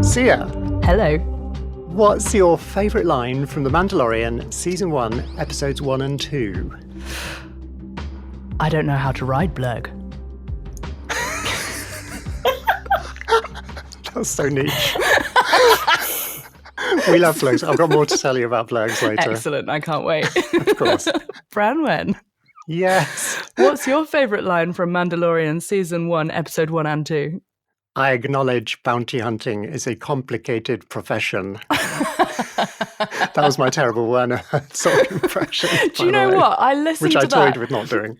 Seah, Hello. what's your favourite line from The Mandalorian Season 1, Episodes 1 and 2? I don't know how to ride Blurg. That's so niche. We love Blurgs. I've got more to tell you about Blurgs later. Excellent, I can't wait. Of course. Branwen, Yes. what's your favourite line from Mandalorian Season 1, Episode 1 and 2? I acknowledge bounty hunting is a complicated profession. That was my terrible Werner Herzog impression. Do you know what? I listened which to I that. toyed with not doing.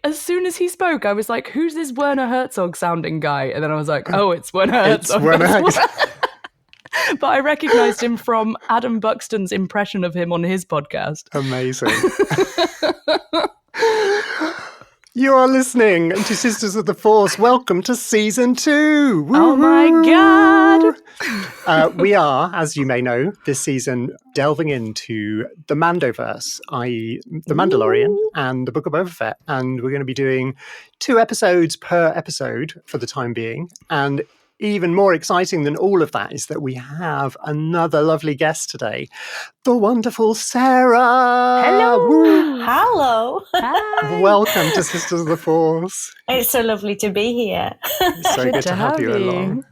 As soon as he spoke, I was like, who's this Werner Herzog sounding guy? And then I was like, oh, it's Werner Herzog. It's Werner Herzog. But I recognised him from Adam Buxton's impression of him on his podcast. Amazing. You are listening to Sisters of the Force. Welcome to Season 2. Woo-hoo! Oh my God. We are, as you may know, this season delving into the Mandoverse, i.e. The Mandalorian and the Book of Boba Fett. And we're going to be doing 2 episodes per episode for the time being. And even more exciting than all of that is that we have another lovely guest today, the wonderful Sarah. Hello. Woo. Hello. Hi. Welcome to Sisters of the Force. It's so lovely to be here. It's so good to have you you. along.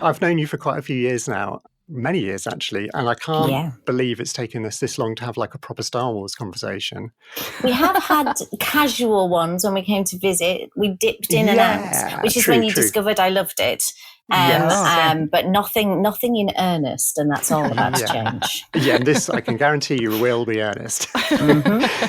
I've known you for quite a few years now, many years actually, and I can't believe it's taken us this long to have like a proper Star Wars conversation. We have had casual ones when we came to visit. We dipped in and out, which is when you discovered I loved it. But nothing in earnest, and that's all about to change. Yeah, and this I can guarantee you will be earnest.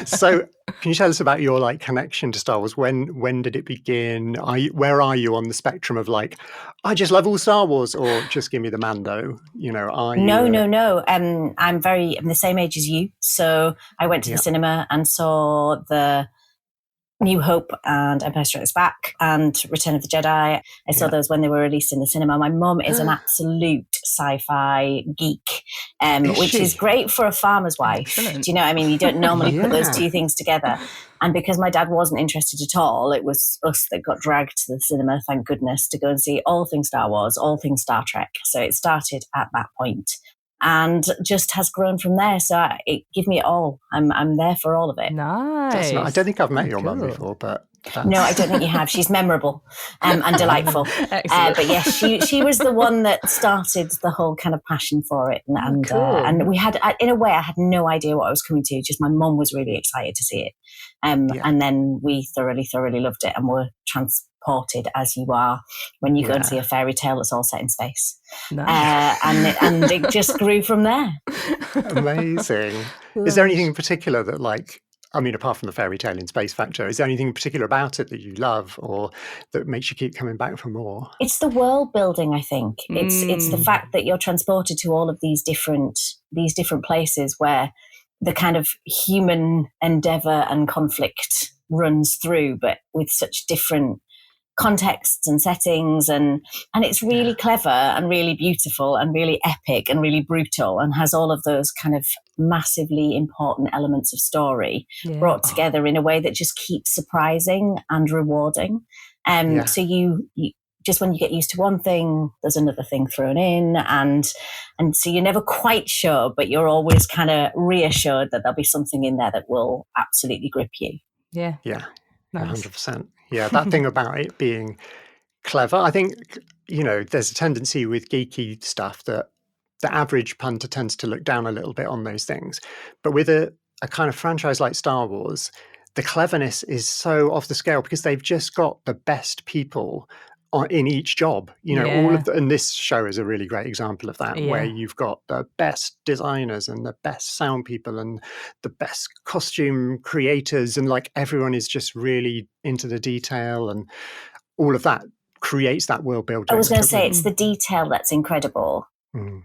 So, can you tell us about your like connection to Star Wars? When did it begin? Where are you on the spectrum of like, I just love all Star Wars, or just give me the Mando? You know, No. I'm the same age as you, so I went to the cinema and saw the New Hope and Empire Strikes Back and Return of the Jedi. I saw those when they were released in the cinema. My mum is an absolute sci-fi geek, which is great for a farmer's wife. Excellent. Do you know what I mean? You don't normally put those two things together. And because my dad wasn't interested at all, it was us that got dragged to the cinema, thank goodness, to go and see all things Star Wars, all things Star Trek. So it started at that point and just has grown from there. So it give me it all. I'm there for all of it. Nice. I don't think I've met your mum before, but no, I don't think you have. She's memorable and delightful. But yes, she was the one that started the whole kind of passion for it. And we had, in a way, I had no idea what I was coming to. Just my mum was really excited to see it. And then we thoroughly loved it and were transported as you are when you go and see a fairy tale that's all set in space. Nice. And it just grew from there. Amazing. Is there anything in particular that like, I mean, apart from the fairy tale in space factor, is there anything in particular about it that you love or that makes you keep coming back for more? It's the world building, I think. It's the fact that you're transported to all of these different places where the kind of human endeavor and conflict runs through, but with such different contexts and settings, and it's really clever and really beautiful and really epic and really brutal and has all of those kind of massively important elements of story brought together in a way that just keeps surprising and rewarding. So you just when you get used to one thing, there's another thing thrown in, and so you're never quite sure, but you're always kind of reassured that there'll be something in there that will absolutely grip you. Yeah, Nice. 100%. Yeah, that thing about it being clever. I think, you know, there's a tendency with geeky stuff that the average punter tends to look down a little bit on those things. But with a kind of franchise like Star Wars, the cleverness is so off the scale because they've just got the best people in each job, you know, all of and this show is a really great example of that, where you've got the best designers and the best sound people and the best costume creators, and like everyone is just really into the detail, and all of that creates that world building. I was going to say it's the detail that's incredible.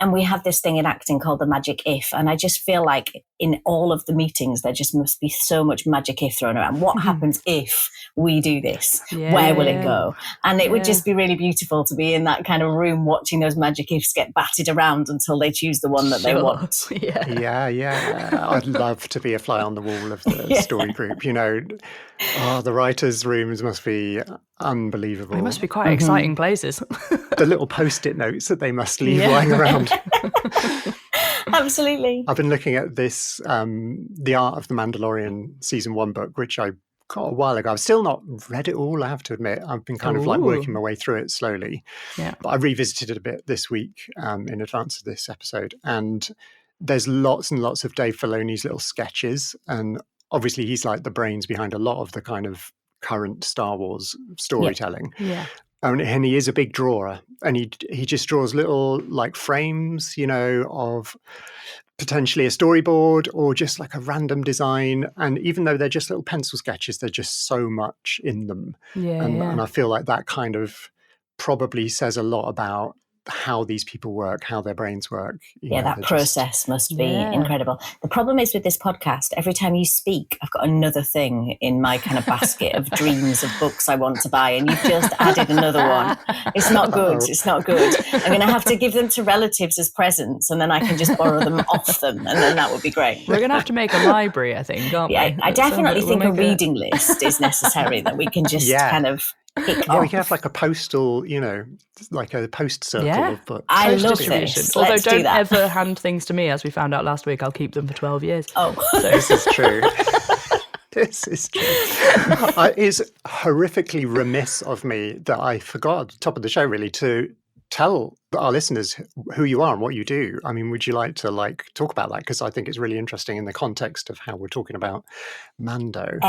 And we have this thing in acting called the magic if, and I just feel like in all of the meetings, there just must be so much magic if thrown around. What happens if we do this? Where will it go? And it would just be really beautiful to be in that kind of room watching those magic ifs get batted around until they choose the one that they want. I'd love to be a fly on the wall of the story group. The writers' rooms must be unbelievable. They must be quite exciting places. The little post-it notes that they must leave lying around. Absolutely. I've been looking at this, The Art of the Mandalorian Season 1 book, which I got a while ago. I've still not read it all, I have to admit. I've been kind of like working my way through it slowly. Yeah. But I revisited it a bit this week in advance of this episode. And there's lots and lots of Dave Filoni's little sketches. And obviously he's like the brains behind a lot of the kind of current Star Wars storytelling. Yeah. And he is a big drawer, and he just draws little like frames, of potentially a storyboard or just like a random design. And even though they're just little pencil sketches, there's just so much in them. And I feel like that kind of probably says a lot about how these people work, how their brains work. That process must be incredible. The problem is with this podcast, every time you speak, I've got another thing in my kind of basket of dreams of books I want to buy, and you've just added another one. It's not good. It's not good. I'm going to have to give them to relatives as presents, and then I can just borrow them off them, and then that would be great. We're going to have to make a library, I think, aren't we? I definitely think a reading list is necessary that we can just kind of pick off. We can have like a postal, like a post circle of books. I love this. Although Let's don't ever hand things to me, as we found out last week. I'll keep them for 12 years. Oh. So this is true. This is true. It's horrifically remiss of me that I forgot at the top of the show, really, to tell our listeners who you are and what you do. I mean, would you like to talk about that? Because I think it's really interesting in the context of how we're talking about Mando.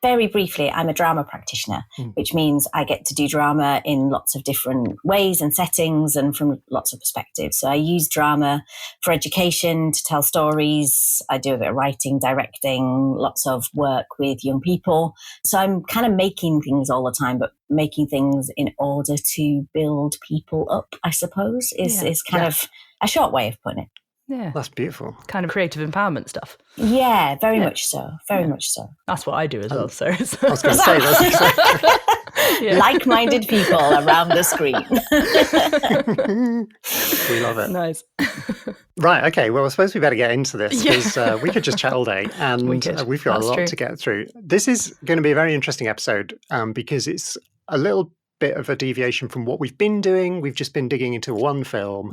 Very briefly, I'm a drama practitioner, which means I get to do drama in lots of different ways and settings and from lots of perspectives. So I use drama for education, to tell stories. I do a bit of writing, directing, lots of work with young people. So I'm kind of making things all the time, but making things in order to build people up, I suppose, is kind of a short way of putting it. Yeah. That's beautiful. Kind of creative empowerment stuff. Yeah, very much so. Very much so. That's what I do as well. So I was going to say that's exactly. Like-minded people around the screen. We love it. Nice. Right, okay. Well, I suppose we better get into this because we could just chat all day, and we've got a lot to get through. This is going to be a very interesting episode because it's a little bit of a deviation from what we've been doing. We've just been digging into one film,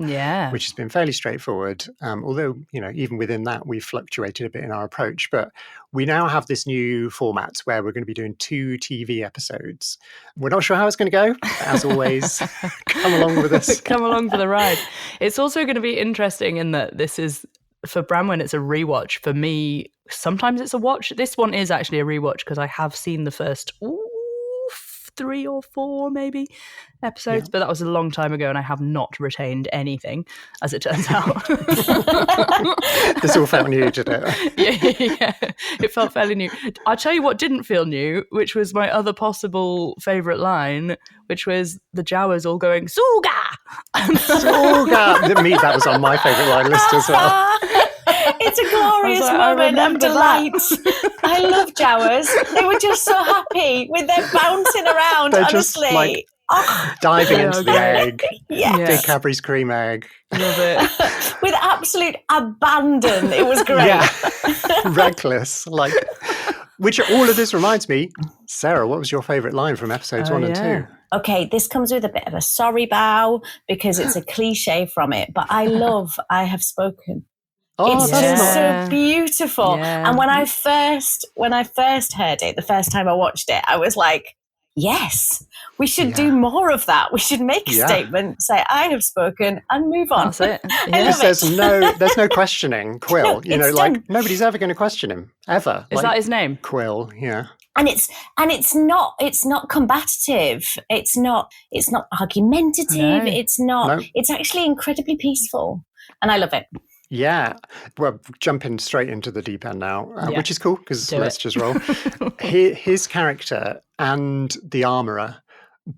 which has been fairly straightforward. Although, even within that, we've fluctuated a bit in our approach. But we now have this new format where we're going to be doing 2 TV episodes. We're not sure how it's going to go. As always, come along with us. Come along for the ride. It's also going to be interesting in that this is, for Branwen, it's a rewatch. For me, sometimes it's a watch. This one is actually a rewatch because I have seen the first 3 or 4 maybe episodes, but that was a long time ago and I have not retained anything, as it turns out. This all felt new, did it? Yeah, it felt fairly new. I'll tell you what didn't feel new, which was my other possible favourite line, which was the Jawas all going, Suga! Suga! Me, that was on my favourite line list as well. It's a glorious moment of delight. I love Jawas. They were just so happy with their bouncing around, They're honestly. Just diving into the egg. Yes. Big Cadbury's cream egg. Love it. With absolute abandon. It was great. Yeah. Reckless. Which all of this reminds me, Sarah, what was your favourite line from episodes 1 and 2? Okay, this comes with a bit of a sorry bow because it's a cliche from it, but I love I Have Spoken. It's just so beautiful. Yeah. And when I first heard it, the first time I watched it, I was like, yes, we should do more of that. We should make a statement, say, I have spoken, and move on. That's it. Because there's no questioning Quill. Nobody's ever going to question him, ever. Is that his name? Quill, yeah. And it's not combative. It's not argumentative. No. It's actually incredibly peaceful. And I love it. Yeah, well, jumping straight into the deep end now, which is cool because let's just roll. His character and the armourer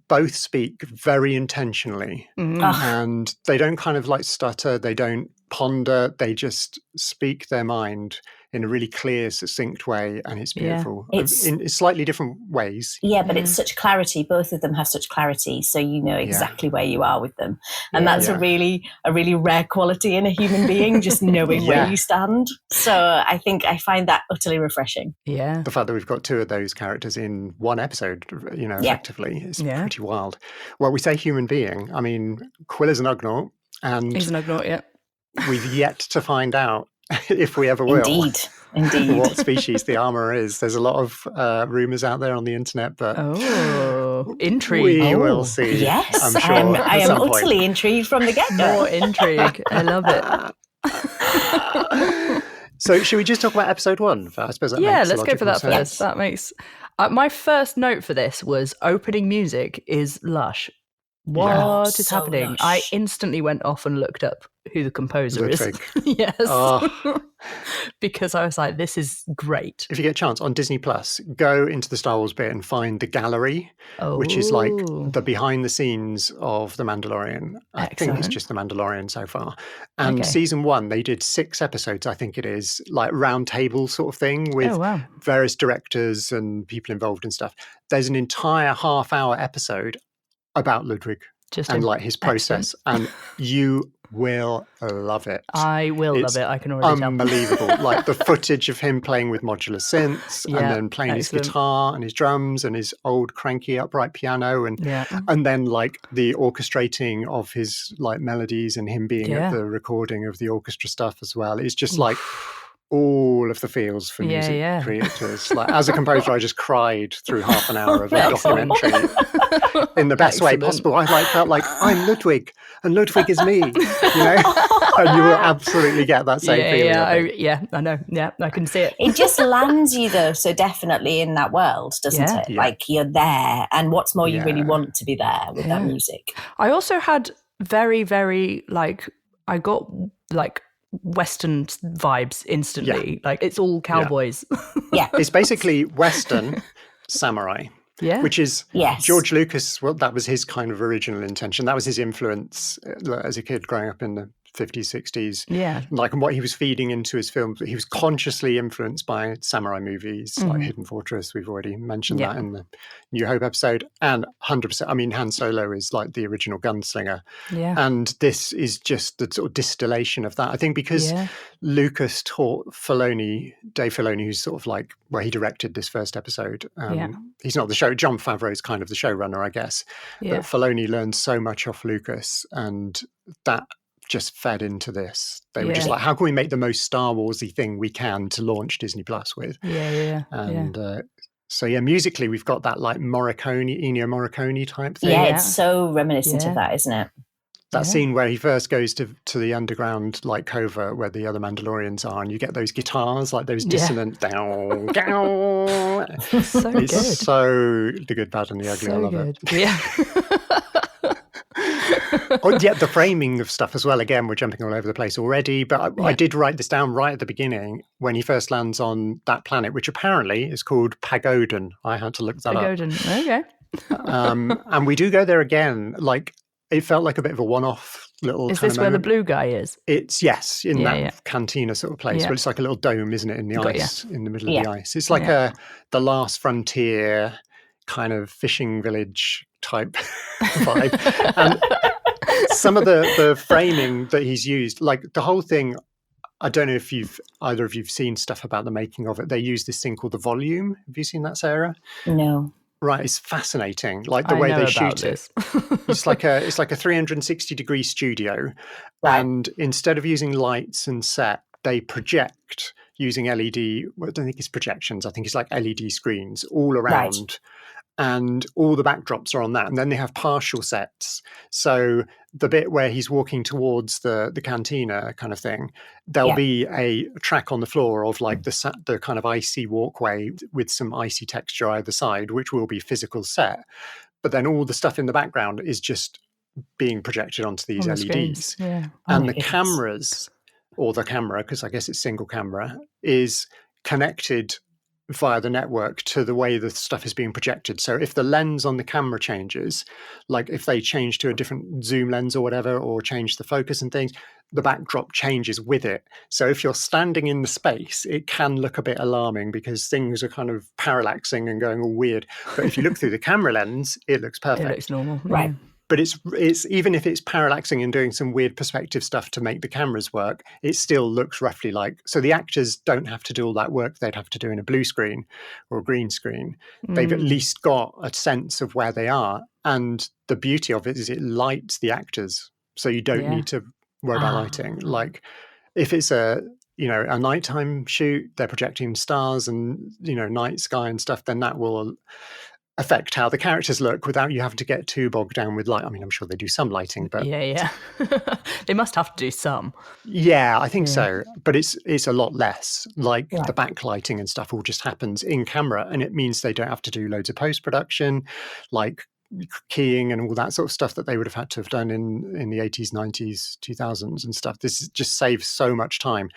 both speak very intentionally, and they don't kind of stutter. They don't ponder. They just speak their mind in a really clear, succinct way, and it's beautiful. In slightly different ways. Yeah, but it's such clarity. Both of them have such clarity, so you know exactly where you are with them, and that's a really rare quality in a human being, just knowing where you stand. So I find that utterly refreshing. Yeah, the fact that we've got two of those characters in one episode, effectively, is pretty wild. Well, we say human being. I mean, Quill is an ugnaught, and he's an ugnaught. Yeah, we've yet to find out if we ever will. Indeed. What species the armorer is. There's a lot of rumours out there on the internet, but intrigue. We will see. Yes, I'm sure. I am utterly intrigued from the get-go. More intrigue. I love it. So should we just talk about episode 1? I suppose that makes let's go for that sense. first. That makes... my first note for this was opening music is lush. What is happening? Lush. I instantly went off and looked up who the composer Ludwig. is. Yes. Because I was like, this is great. If you get a chance, on Disney Plus, go into the Star Wars bit and find the gallery, which is like the behind the scenes of The Mandalorian. I think it's just The Mandalorian so far. And season 1, they did 6 episodes, I think it is, like round table sort of thing with various directors and people involved and stuff. There's an entire half-hour episode about Ludwig and like his process, and you will love it. I will love it. I can already tell. Unbelievable. Like the footage of him playing with modular synths and then playing his guitar and his drums and his old cranky upright piano and then like the orchestrating of his like melodies and him being at the recording of the orchestra stuff as well. It's just like all of the feels for music creators. Like as a composer, I just cried through half an hour of a documentary in the best way possible. I felt like I'm Ludwig and Ludwig is me, you know? And you will absolutely get that same feeling. I know. Yeah, I can see it. It just lands you though so definitely in that world, doesn't it? Like you're there, and what's more, you really want to be there with that music. I also had very, very I got Western vibes instantly. Like it's all cowboys. It's basically Western samurai. Which is George Lucas. Well, that was his kind of original intention. That was his influence as a kid growing up in the 50s, 60s. Like, and what he was feeding into his films. He was consciously influenced by samurai movies like Hidden Fortress. We've already mentioned that in the New Hope episode. And 100%, I mean, Han Solo is like the original gunslinger. And this is just the sort of distillation of that. I think because Lucas taught Dave Filoni, who's sort of like, well, he directed this first episode. He's not the show. John Favreau's kind of the showrunner, I guess. But Filoni learned so much off Lucas, and that just fed into this. They were just like, how can we make the most Star Warsy thing we can to launch Disney Plus with? So musically we've got that like Ennio Morricone type thing. Yeah, it's so reminiscent of that, isn't it? That scene where he first goes to the underground like covert where the other Mandalorians are, and you get those guitars, like those dissonant down, down. So good. It's so the good, bad, and the ugly. I love it. Yeah. The framing of stuff as well. Again, we're jumping all over the place already, but I did write this down right at the beginning when he first lands on that planet, which apparently is called Pagodan. I had to look that Pagodan. Okay. And we do go there again. Like it felt like a bit of a one-off little. Is this where the blue guy is? It's in that cantina sort of place, but it's like a little dome, isn't it, in the ice, in the middle of the ice. It's like the last frontier kind of fishing village type vibe. And some of the framing that he's used, like the whole thing, I don't know if either of you've seen stuff about the making of it. They use this thing called the volume. Have you seen that, Sarah? No. Right, it's fascinating. Like the way they shoot it. It's like a 360-degree studio, and instead of using lights and set, they project using LED. Well, I don't think it's projections. I think it's like LED screens all around. And all the backdrops are on that. And then they have partial sets. So the bit where he's walking towards the cantina kind of thing, there'll be a track on the floor of like the kind of icy walkway with some icy texture either side, which will be physical set. But then all the stuff in the background is just being projected onto these LEDs. And the cameras, or the camera, because I guess it's single camera, is connected via the network to the way the stuff is being projected. So if the lens on the camera changes, like if they change to a different zoom lens or whatever, or change the focus and things, the backdrop changes with it. So if you're standing in the space, it can look a bit alarming because things are kind of parallaxing and going all weird. But if you look through the camera lens, it looks perfect. It looks normal. Right. But it's even if it's parallaxing and doing some weird perspective stuff to make the cameras work, it still looks roughly like. So the actors don't have to do all that work they'd have to do in a blue screen or a green screen. They've at least got a sense of where they are. And the beauty of it is it lights the actors. So you don't need to worry about lighting. Like if it's a nighttime shoot, they're projecting stars and, night sky and stuff, then that will affect how the characters look without you having to get too bogged down with light. I mean, I'm sure they do some lighting, but yeah. They must have to do some. Yeah, I think so. But it's a lot less. Like the backlighting and stuff all just happens in camera, and it means they don't have to do loads of post-production, like keying and all that sort of stuff that they would have had to have done in the 80s, 90s, 2000s and stuff. This just saves so much time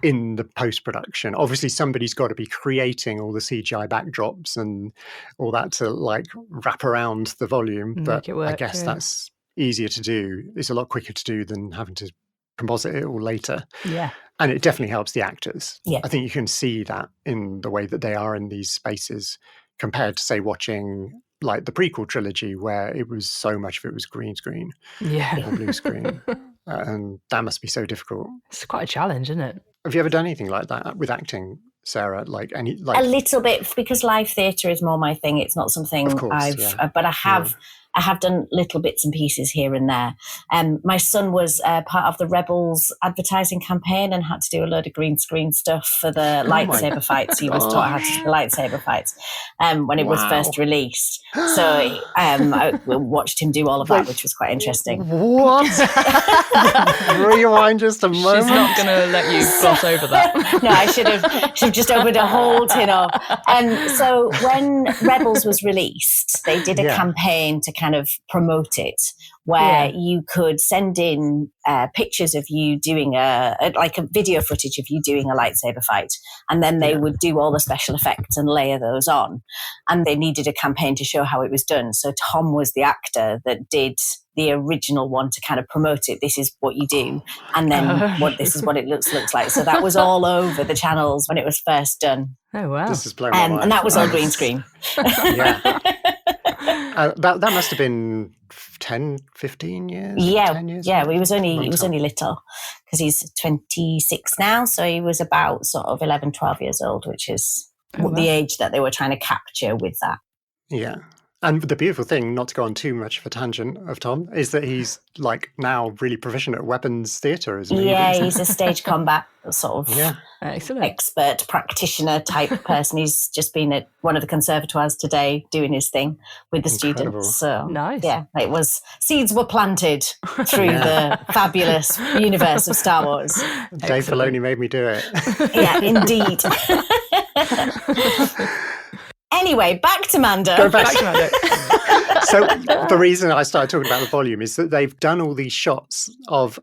in the post-production. Obviously, somebody's got to be creating all the CGI backdrops and all that to like wrap around the volume. But I guess that's easier to do. It's a lot quicker to do than having to composite it all later. Yeah. And it definitely helps the actors. Yeah. I think you can see that in the way that they are in these spaces compared to, say, watching like the prequel trilogy where it was so much of it was green screen or blue screen. And that must be so difficult. It's quite a challenge, isn't it? Have you ever done anything like that with acting, Sarah? Like a little bit, because live theatre is more my thing. It's not something but I have done little bits and pieces here and there. My son was part of the Rebels advertising campaign and had to do a load of green screen stuff for the lightsaber fights. He was taught how to do the lightsaber fights when it was first released. So I watched him do all of that, which was quite interesting. What? Rewind just a moment. She's not going to let you gloss over that. No, I should have just opened a whole tin of. So when Rebels was released, they did a campaign to kind of promote it, where you could send in pictures of you doing a video footage of you doing a lightsaber fight, and then they would do all the special effects and layer those on, and they needed a campaign to show how it was done. So Tom was the actor that did the original one to kind of promote it. This is what you do, and then this is what it looks like. So that was all over the channels when it was first done. Oh wow! This is blowing my mind. And that was all green screen. That must have been 10, 15 years? Yeah, 10 years? yeah. He was only little, because he's 26 now. So he was about sort of 11, 12 years old, which is the age that they were trying to capture with that. Yeah. And the beautiful thing, not to go on too much of a tangent of Tom, is that he's like now really proficient at weapons theatre, isn't he? Yeah, he's a stage combat sort of expert practitioner type person. He's just been at one of the conservatoires today doing his thing with the students. So nice. Yeah, seeds were planted through the fabulous universe of Star Wars. Dave Filoni made me do it. Yeah, indeed. Anyway, back to Mando. Go back to Mando. So the reason I started talking about the volume is that they've done all these shots of,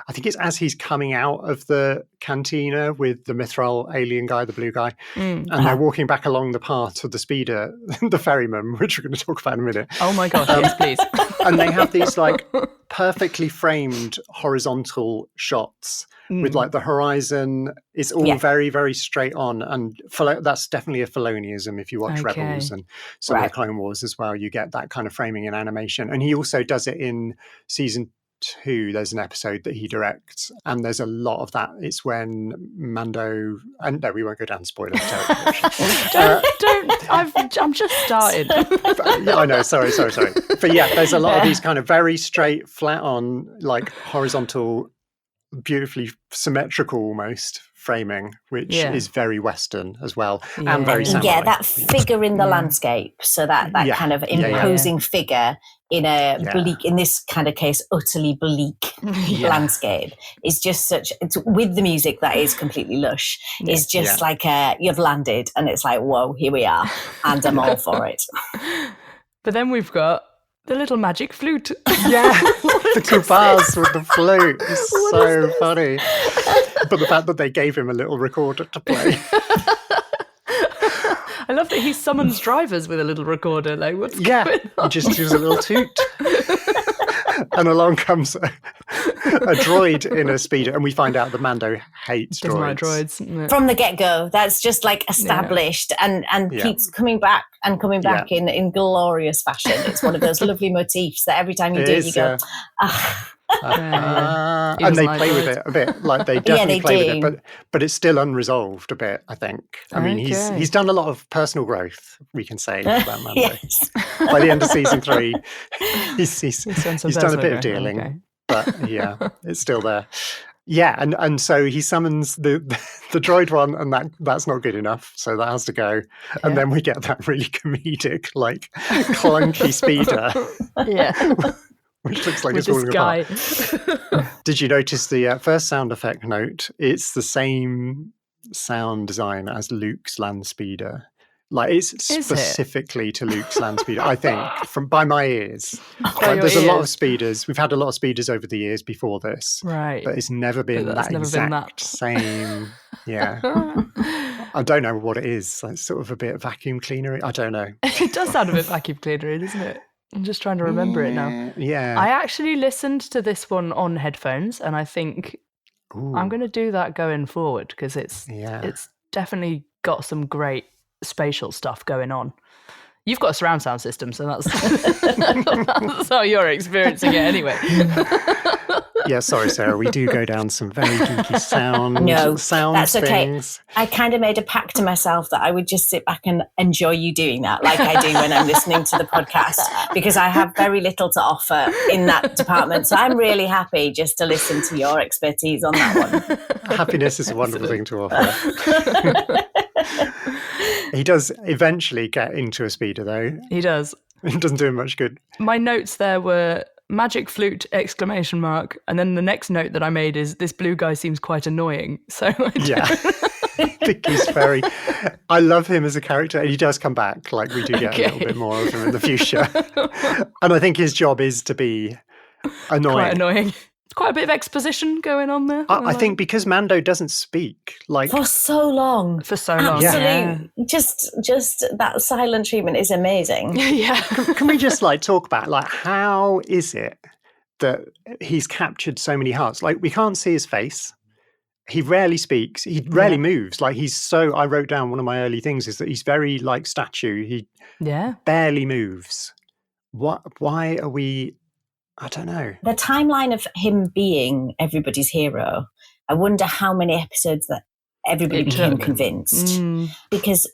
I think it's as he's coming out of the cantina with the Mithril alien guy, the blue guy, and they're walking back along the path to the speeder, the ferryman, which we're going to talk about in a minute. Oh my gosh, yes, please. And they have these like perfectly framed horizontal shots with like the horizon. It's all very, very straight on. And that's definitely a Filoniism if you watch Rebels and some of the Clone Wars as well. You get that kind of framing and animation. And he also does it in season 2. There's an episode that he directs, and there's a lot of that. It's when Mando, and no, we won't go down spoiler don't. I'm just started. Yeah, I know. Sorry. But yeah, there's a lot of these kind of very straight, flat on, like horizontal, beautifully symmetrical almost framing, which is very Western as well, and very samurai. Yeah, that figure in the landscape. So that kind of imposing figure in a bleak, in this kind of case, utterly bleak landscape is just it's with the music that is completely lush. It's just like you've landed, and it's like, whoa, here we are, and I'm all for it. But then we've got the little magic flute. Yeah, the Kubas with the flute is so funny. But the fact that they gave him a little recorder to play. I love that he summons drivers with a little recorder. Like, what's going on? He just gives a little toot. And along comes droid in a speeder, and we find out that Mando hates Doesn't droids. like droids. Yeah. From the get-go, that's just like established and keeps coming back in glorious fashion. It's one of those lovely motifs that every time you do it, you go, and they play with it a bit, like they definitely play with it, but it's still unresolved a bit, I think. I mean, he's done a lot of personal growth, we can say, about Mando. Yes. By the end of season 3, he's done a bit of dealing, but it's still there. Yeah, and so he summons the droid one, and that's not good enough, so that has to go. And then we get that really comedic, like clunky speeder. Yeah. Which looks like With it's falling this apart. Did you notice the first sound effect note? It's the same sound design as Luke's land speeder. Like it's specifically to Luke's land speeder, I think, by my ears. Like, there's a lot of speeders. We've had a lot of speeders over the years before this. Right. But it's never been that exact same. Yeah. I don't know what it is. It's sort of a bit vacuum cleaner. I don't know. It does sound a bit vacuum cleaner, doesn't it? I'm just trying to remember it now. Yeah. I actually listened to this one on headphones, and I think I'm going to do that going forward because it's definitely got some great spatial stuff going on. You've got a surround sound system, so that's how you're experiencing it anyway. Yeah, sorry, Sarah. We do go down some very geeky sound that's things. Okay. I kind of made a pact to myself that I would just sit back and enjoy you doing that, like I do when I'm listening to the podcast, because I have very little to offer in that department. So I'm really happy just to listen to your expertise on that one. Happiness is a wonderful thing to offer. He does eventually get into a speeder, though. He does. It doesn't do him much good. My notes there were magic flute ! And then the next note that I made is this blue guy seems quite annoying. So I think he's very. I love him as a character, and he does come back. Like we do get a little bit more of him in the future. And I think his job is to be annoying. Quite annoying. Quite a bit of exposition going on there. I think because Mando doesn't speak, like for so long. Absolutely. Yeah. Just that silent treatment is amazing. Yeah. Can we just talk about how is it that he's captured so many hearts? Like we can't see his face. He rarely speaks. He rarely moves. Like he's so. I wrote down one of my early things is that he's very like statue. He barely moves. Why are we? I don't know. The timeline of him being everybody's hero, I wonder how many episodes that everybody became convinced. Because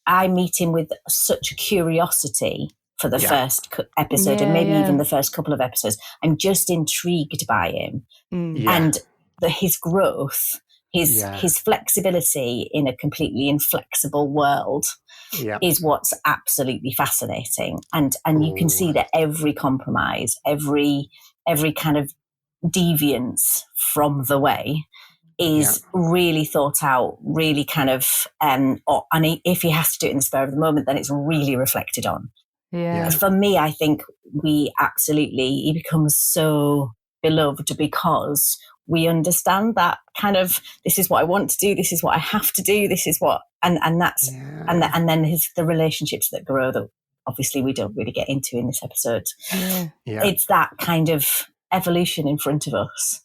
I meet him with such a curiosity for the first episode and maybe even the first couple of episodes. I'm just intrigued by him. And his growth, his flexibility in a completely inflexible world is what's absolutely fascinating. And you can see that every compromise, every kind of deviance from the way is really thought out, really kind of, and if he has to do it in the spur of the moment, then it's really reflected on. Yeah. For me, I think he becomes so beloved because we understand that kind of, this is what I want to do, this is what I have to do, this is what, and that's, and then the relationships that grow that obviously we don't really get into in this episode. It's that kind of evolution in front of us.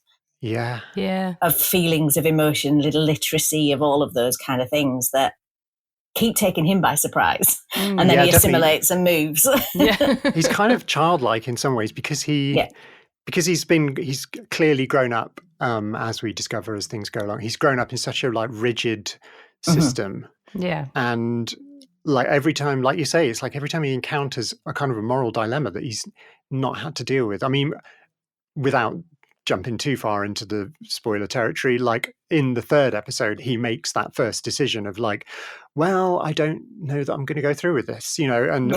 Of feelings, of emotion, little literacy, of all of those kind of things that keep taking him by surprise. And then he assimilates and moves. He's kind of childlike in some ways because he's clearly grown up, as we discover as things go along. He's grown up in such a rigid system. And every time, like you say, it's like every time he encounters a kind of a moral dilemma that he's not had to deal with. I mean, without jumping too far into the spoiler territory, in the third episode, he makes that first decision of well, I don't know that I'm going to go through with this, and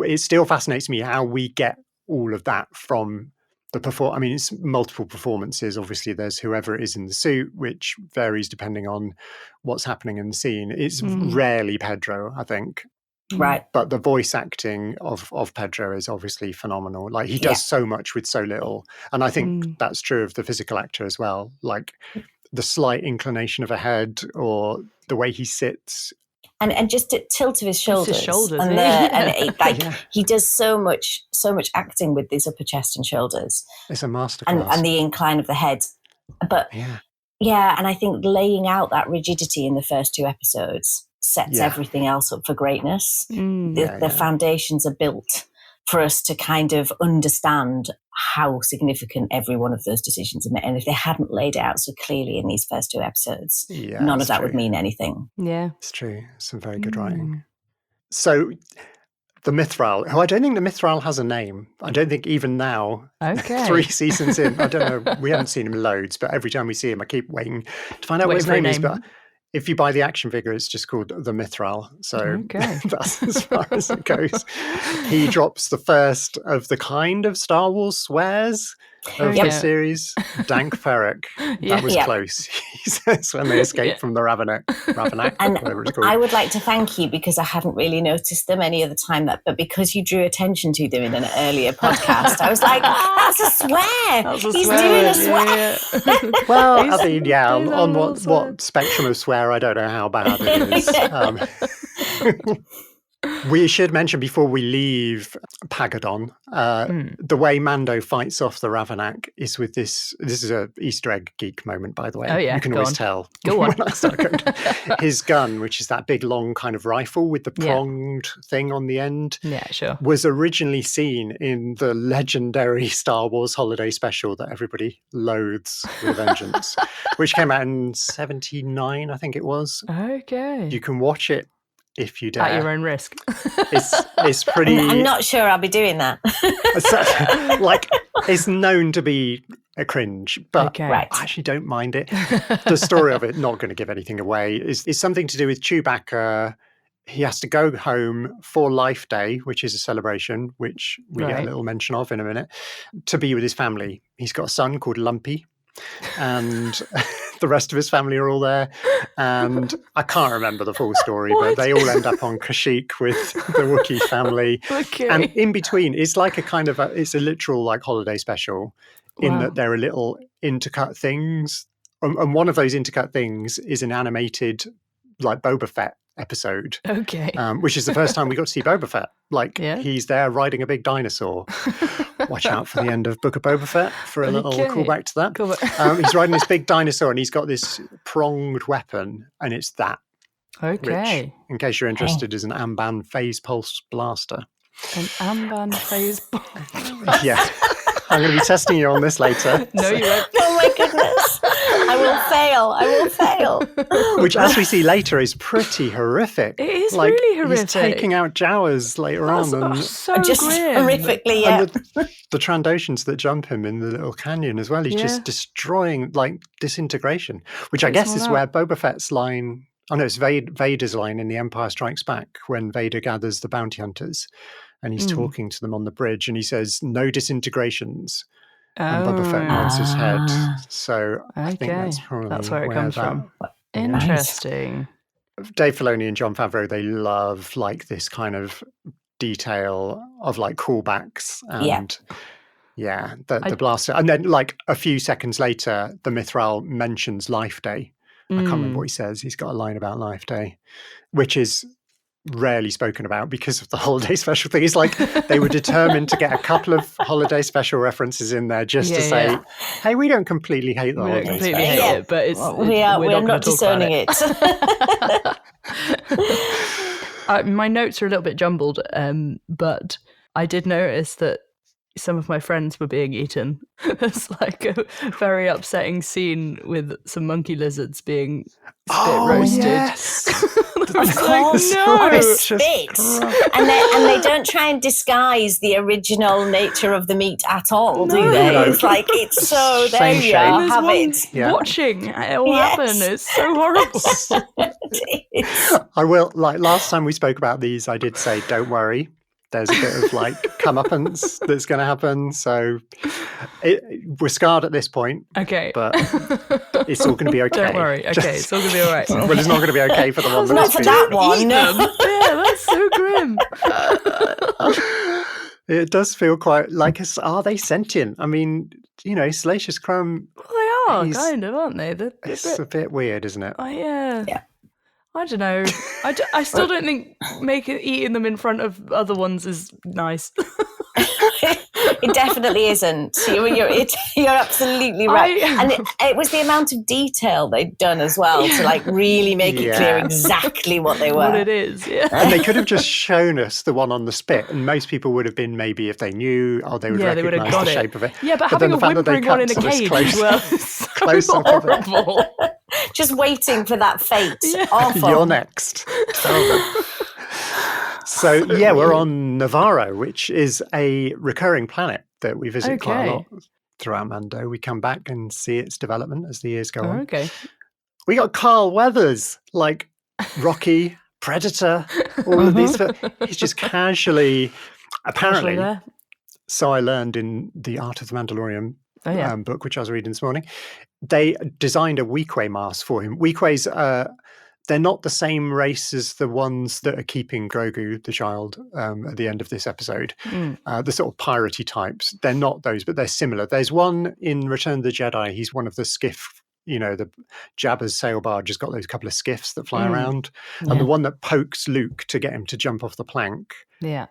it still fascinates me how we get all of that from the I mean, it's multiple performances. Obviously, there's whoever it is in the suit, which varies depending on what's happening in the scene. It's rarely Pedro, I think. Right. But the voice acting of Pedro is obviously phenomenal. He does so much with so little. And I think that's true of the physical actor as well. The slight inclination of a head or the way he sits And just a tilt of his shoulders, and he does so much acting with these upper chest and shoulders. It's a masterclass, and the incline of the head. But and I think laying out that rigidity in the first 2 episodes sets everything else up for greatness. The foundations are built for us to kind of understand how significant every one of those decisions are. And if they hadn't laid it out so clearly in these first 2 episodes, none of that would mean anything. Yeah. It's true. Some very good writing. So the Mithral, who I don't think the Mithral has a name. I don't think even now, 3 seasons in, I don't know, we haven't seen him loads, but every time we see him, I keep waiting to find out what his name is. But if you buy the action figure, it's just called the Mithral. So that's as far as it goes. He drops the first of the kind of Star Wars swears of the series. Dank Ferrick. That was close. He says when they escape from the Ravenak, and whatever it's called. I would like to thank you because I hadn't really noticed them any other time, but because you drew attention to them in an earlier podcast, I was like, that's a swear. He's doing a swear. Well, I mean, on what spectrum of swear, I don't know how bad it is. We should mention before we leave Pagadon, the way Mando fights off the Ravenak is with this. This is a Easter egg geek moment, by the way. Oh yeah, you can always tell. Go on. When I start going. His gun, which is that big long kind of rifle with the pronged thing on the end, was originally seen in the legendary Star Wars holiday special that everybody loathes with vengeance, which came out in '79, I think it was. Okay. You can watch it if you dare. At your own risk. It's pretty... I'm not sure I'll be doing that. It's known to be a cringe, but I actually don't mind it. The story of it, not going to give anything away, is something to do with Chewbacca. He has to go home for Life Day, which is a celebration, which we get a little mention of in a minute, to be with his family. He's got a son called Lumpy, and the rest of his family are all there. And I can't remember the full story, but they all end up on Kashyyyk with the Wookiee family. And in between, it's like a kind of it's a literal like holiday special in that there are little intercut things. And one of those intercut things is an animated like Boba Fett episode. Which is the first time we got to see Boba Fett. He's there riding a big dinosaur. Watch out for the end of Book of Boba Fett for a little callback to that. He's riding this big dinosaur and he's got this pronged weapon, and it's that. Which, in case you're interested, is an Amban phase pulse blaster. An Amban phase pulse. Yeah. I'm going to be testing you on this later. No, you won't. Oh my goodness. I will fail. Which, as we see later, is pretty horrific. It is really horrific. He's taking out Jawas later on. And so just grim. Horrifically, and the Trandoshans that jump him in the little canyon as well. He's just destroying, like, disintegration. Which I guess is where Boba Fett's line... Oh, no, it's Vader's line in The Empire Strikes Back when Vader gathers the bounty hunters. And he's talking to them on the bridge, and he says, "No disintegrations." And Boba Fett nods his head. So I think that's where it comes from. Interesting. Dave Filoni and Jon Favreau, they love like this kind of detail of like callbacks and the blaster. And then like a few seconds later, the Mithral mentions Life Day. I can't remember what he says. He's got a line about Life Day, which is rarely spoken about because of the holiday special thing. It's like they were determined to get a couple of holiday special references in there just to say, hey, we don't completely hate the holiday special. We don't completely hate it, but it's, we're not disowning it. My notes are a little bit jumbled, but I did notice that some of my friends were being eaten. There's like a very upsetting scene with some monkey lizards being roasted. Yes. Of course, on a spit, and they don't try and disguise the original nature of the meat at all, do they? No. It's like it's so there you are, have it. Watching it all happen. It's so horrible. It is. I will. Like last time we spoke about these, I did say, don't worry. There's a bit of like comeuppance that's going to happen. So we're scarred at this point. Okay. But it's all going to be okay. Don't worry. Okay, it's all going to be all right. Well, it's not going to be okay for the one not for that one. No. Yeah, that's so grim. It does feel quite like, are they sentient? I mean, you know, Salacious Crumb. Well, they are, kind of, aren't they? It's a bit weird, isn't it? Yeah. I don't know. I still don't think eating them in front of other ones is nice. It definitely isn't. You're absolutely right. And it was the amount of detail they'd done as well to like really make it clear exactly what they were. What it is, yeah. And they could have just shown us the one on the spit, and most people would have been maybe if they knew, they would recognise the shape of it. Yeah, but having a whimpering one in a cage as well is so horrible. Just waiting for that fate. Yeah. Awful. You're next. So, yeah, we're on Navarro, which is a recurring planet that we visit quite a lot throughout Mando. We come back and see its development as the years go on. Okay. We got Carl Weathers, like Rocky, Predator, all of these. He's just casually, apparently, so I learned in the Art of the Mandalorian book, which I was reading this morning, they designed a Weequay mask for him. Weequays they're not the same race as the ones that are keeping Grogu, the child, at the end of this episode. The sort of piratey types. They're not those, but they're similar. There's one in Return of the Jedi. He's one of the skiff, the Jabba's sail barge has got those couple of skiffs that fly around. Yeah. And the one that pokes Luke to get him to jump off the plank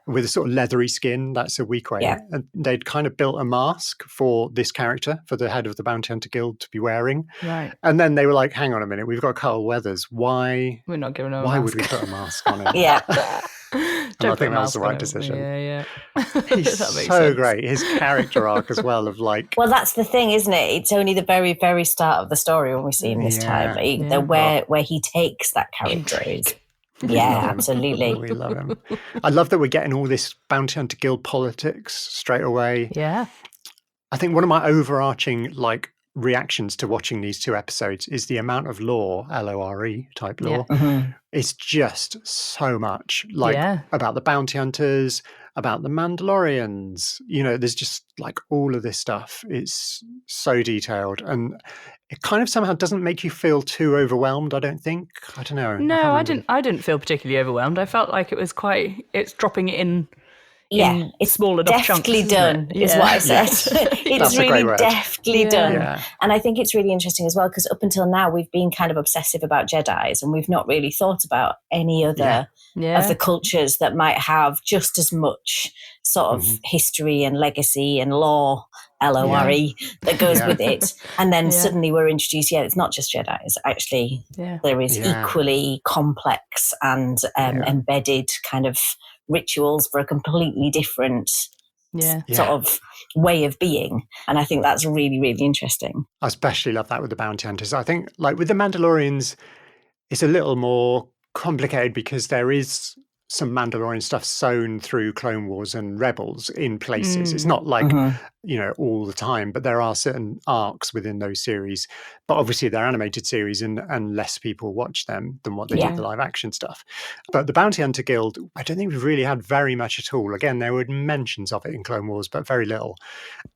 with a sort of leathery skin, that's a Weequay. Yeah. And they'd kind of built a mask for this character, for the head of the Bounty Hunter Guild to be wearing. Right. And then they were like, hang on a minute, we've got Carl Weathers. Why? We're not giving him a Why mask. would we put a mask on him? Yeah. And I think that was the right decision. Yeah. He's so great. His character arc as well of like... Well, that's the thing, isn't it? It's only the very, very start of the story when we see him this time. Where he takes that character is... Yeah, absolutely. We love him. I love that we're getting all this Bounty Hunter Guild politics straight away. Yeah. I think one of my overarching reactions to watching these two episodes is the amount of lore, L-O-R-E type lore. Yeah. Mm-hmm. It's just so much about the bounty hunters, about the Mandalorians. There's just all of this stuff. It's so detailed, and it kind of somehow doesn't make you feel too overwhelmed. I don't think. I don't know. No, I didn't feel particularly overwhelmed. I felt like it was it's dropping it in. Yeah, it's small enough chunks. Deftly done is what I said. It's really deftly done. Yeah. And I think it's really interesting as well, because up until now we've been kind of obsessive about Jedis, and we've not really thought about any other of the cultures that might have just as much sort of history and legacy and lore, L-O-R-E, that goes with it. And then suddenly we're introduced, it's not just Jedis. Actually, there is equally complex and embedded kind of rituals for a completely different sort of way of being. And I think that's really, really interesting. I especially love that with the bounty hunters. I think with the Mandalorians, it's a little more complicated because there is some Mandalorian stuff sewn through Clone Wars and Rebels in places. It's not all the time, but there are certain arcs within those series. But obviously they're animated series and less people watch them than what they did the live action stuff. But the Bounty Hunter Guild, I don't think we've really had very much at all. Again, there were mentions of it in Clone Wars, but very little.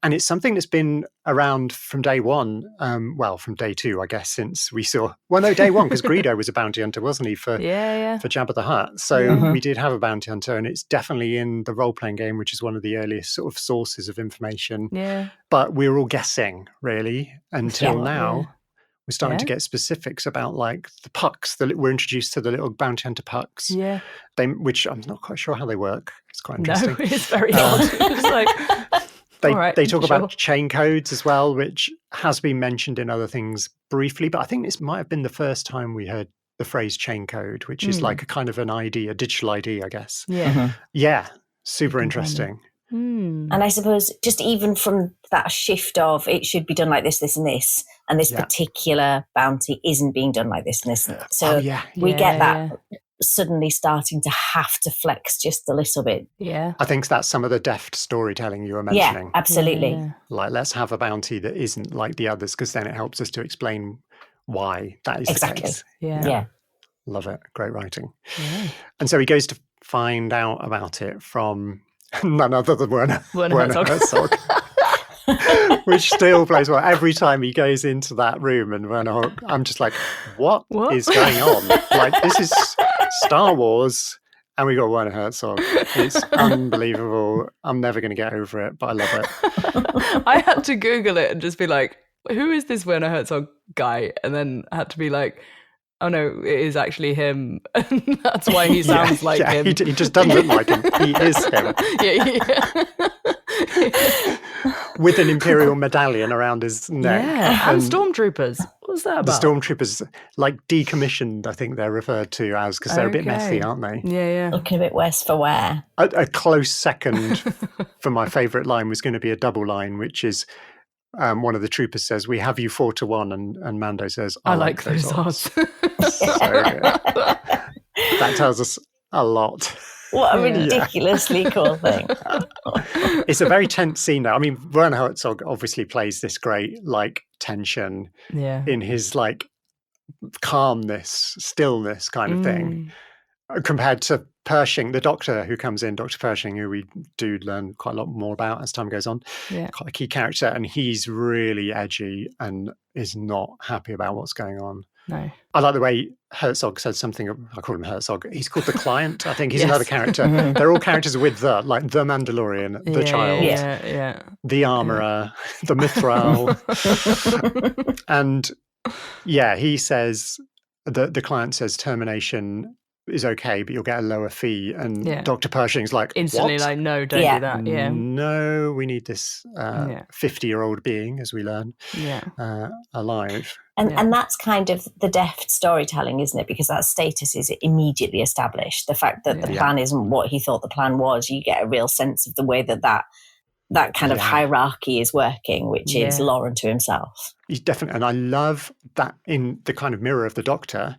And it's something that's been around from day one, from day two, I guess, since we saw... Well, no, day one, because Greedo was a bounty hunter, wasn't he, for Jabba the Hutt. So we did have a bounty hunter, and it's definitely in the role-playing game, which is one of the earliest sort of sources of information. Yeah. But we're all guessing, really, until now. Yeah. We're starting to get specifics about the pucks. We're introduced to the little bounty hunter pucks. Yeah. Which I'm not quite sure how they work. It's quite interesting. No, it's very odd. It's they talk about chain codes as well, which has been mentioned in other things briefly. But I think this might have been the first time we heard the phrase chain code, which is like a kind of an ID, a digital ID, I guess. Yeah. Yeah. Super interesting. And I suppose just even from that shift of it should be done like this, this and this, and this particular bounty isn't being done like this and this. And this. So we get that suddenly starting to have to flex just a little bit. Yeah. I think that's some of the deft storytelling you were mentioning. Yeah, absolutely. Yeah. Let's have a bounty that isn't like the others, because then it helps us to explain why that is the case. Yeah. Love it. Great writing. Yeah. And so he goes to find out about it from... none other than Werner Herzog. Which still plays well. Every time he goes into that room and Werner, I'm just like, what is going on? This is Star Wars and we got Werner Herzog. It's unbelievable. I'm never going to get over it, but I love it. I had to Google it and just be like, who is this Werner Herzog guy? And then I had to be like, oh no, it is actually him. That's why he sounds like him. He just doesn't look like him. He is him. With an Imperial medallion around his neck. Yeah, and stormtroopers. What was that about? The stormtroopers, like decommissioned, I think they're referred to as, because they're a bit messy, aren't they? Yeah. Looking a bit worse for wear. A close second for my favourite line was going to be a double line, which is one of the troopers says, "We have you 4-1," and Mando says, "I like those odds." So that tells us a lot. What a ridiculously cool thing. It's a very tense scene now. I mean, Werner Herzog obviously plays this great, like, tension in his, like, calmness, stillness kind of thing, compared to Pershing, the doctor who comes in, Dr. Pershing, who we do learn quite a lot more about as time goes on. Quite a key character, and he's really edgy and is not happy about what's going on. No. I like the way Herzog said something. I call him Herzog. He's called the client. I think he's another character. They're all characters with the Mandalorian, the child, the armorer, the Mithril. And he says, the client says termination is okay, but you'll get a lower fee. And Dr. Pershing's like, instantly what? like, no, don't do that. Yeah. No, we need this 50-year-old being, as we learn, alive. And that's kind of the deft storytelling, isn't it? Because that status is immediately established. The fact that the plan isn't what he thought the plan was, you get a real sense of the way that kind of hierarchy is working, which is law unto himself. He's definitely, and I love that in the kind of mirror of the Doctor,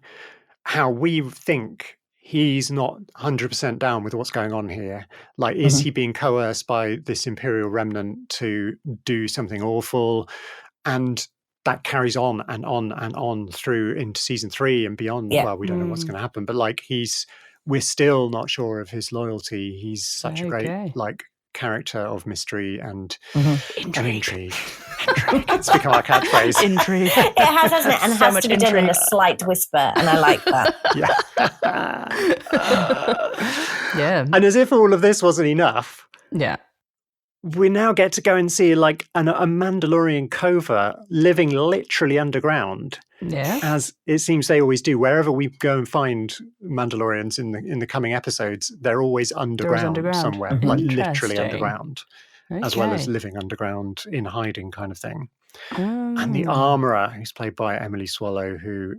how we think he's not 100% down with what's going on here. Like, is he being coerced by this Imperial remnant to do something awful? And that carries on and on and on through into season 3 and beyond. Well, we don't know what's going to happen, but like we're still not sure of his loyalty. He's such a great like character of mystery and intrigue. It's become our catchphrase. Intrigue. It has, hasn't it? And it has to be done in a slight whisper, and I like that. And as if all of this wasn't enough, we now get to go and see like a Mandalorian covert living literally underground. As it seems they always do. Wherever we go and find Mandalorians in the coming episodes, they're always underground somewhere, like literally underground, as well as living underground in hiding kind of thing. And the armorer, who's played by Emily Swallow, who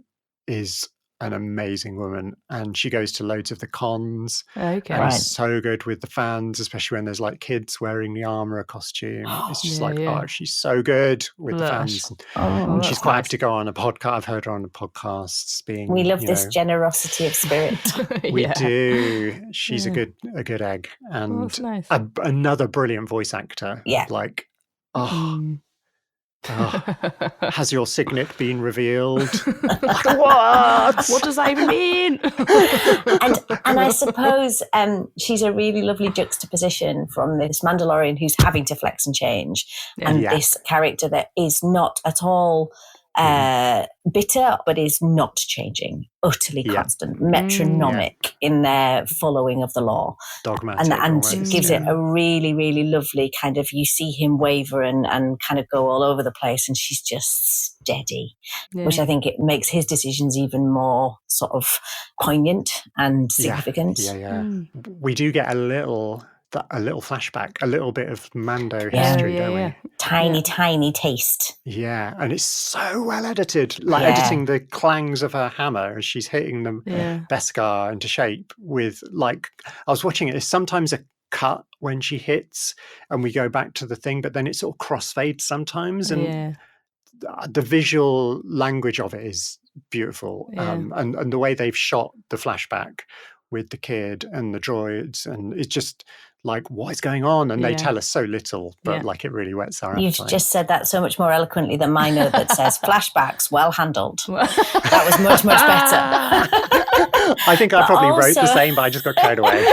is an amazing woman, and she goes to loads of the cons and is so good with the fans, especially when there's like kids wearing the armorer costume. It's just she's so good with the fans, and she's quite happy to go on a podcast. I've heard her on the podcasts we love this generosity of spirit. We do. She's a good egg, and nice. Another brilliant voice actor. Like has your signet been revealed? What does that even mean? and I suppose she's a really lovely juxtaposition from this Mandalorian who's having to flex and change, and this character that is not at all bitter, but is not changing, utterly constant, metronomic in their following of the law, dogmatic, and gives it a really, really lovely kind of, you see him waver and kind of go all over the place, and she's just steady, which I think it makes his decisions even more sort of poignant and significant. We do get a little flashback, a little bit of Mando history, don't we? Tiny taste. Yeah, and it's so well edited, like editing the clangs of her hammer as she's hitting the Beskar into shape with, like, I was watching it, there's sometimes a cut when she hits and we go back to the thing, but then it sort of crossfades sometimes, and the visual language of it is beautiful. And the way they've shot the flashback with the kid and the droids, and it's just like, what is going on? And they tell us so little, but like, it really whets our appetite. You've just said that so much more eloquently than my note that says flashbacks well handled. That was much better. I think I probably wrote the same, but I just got carried away.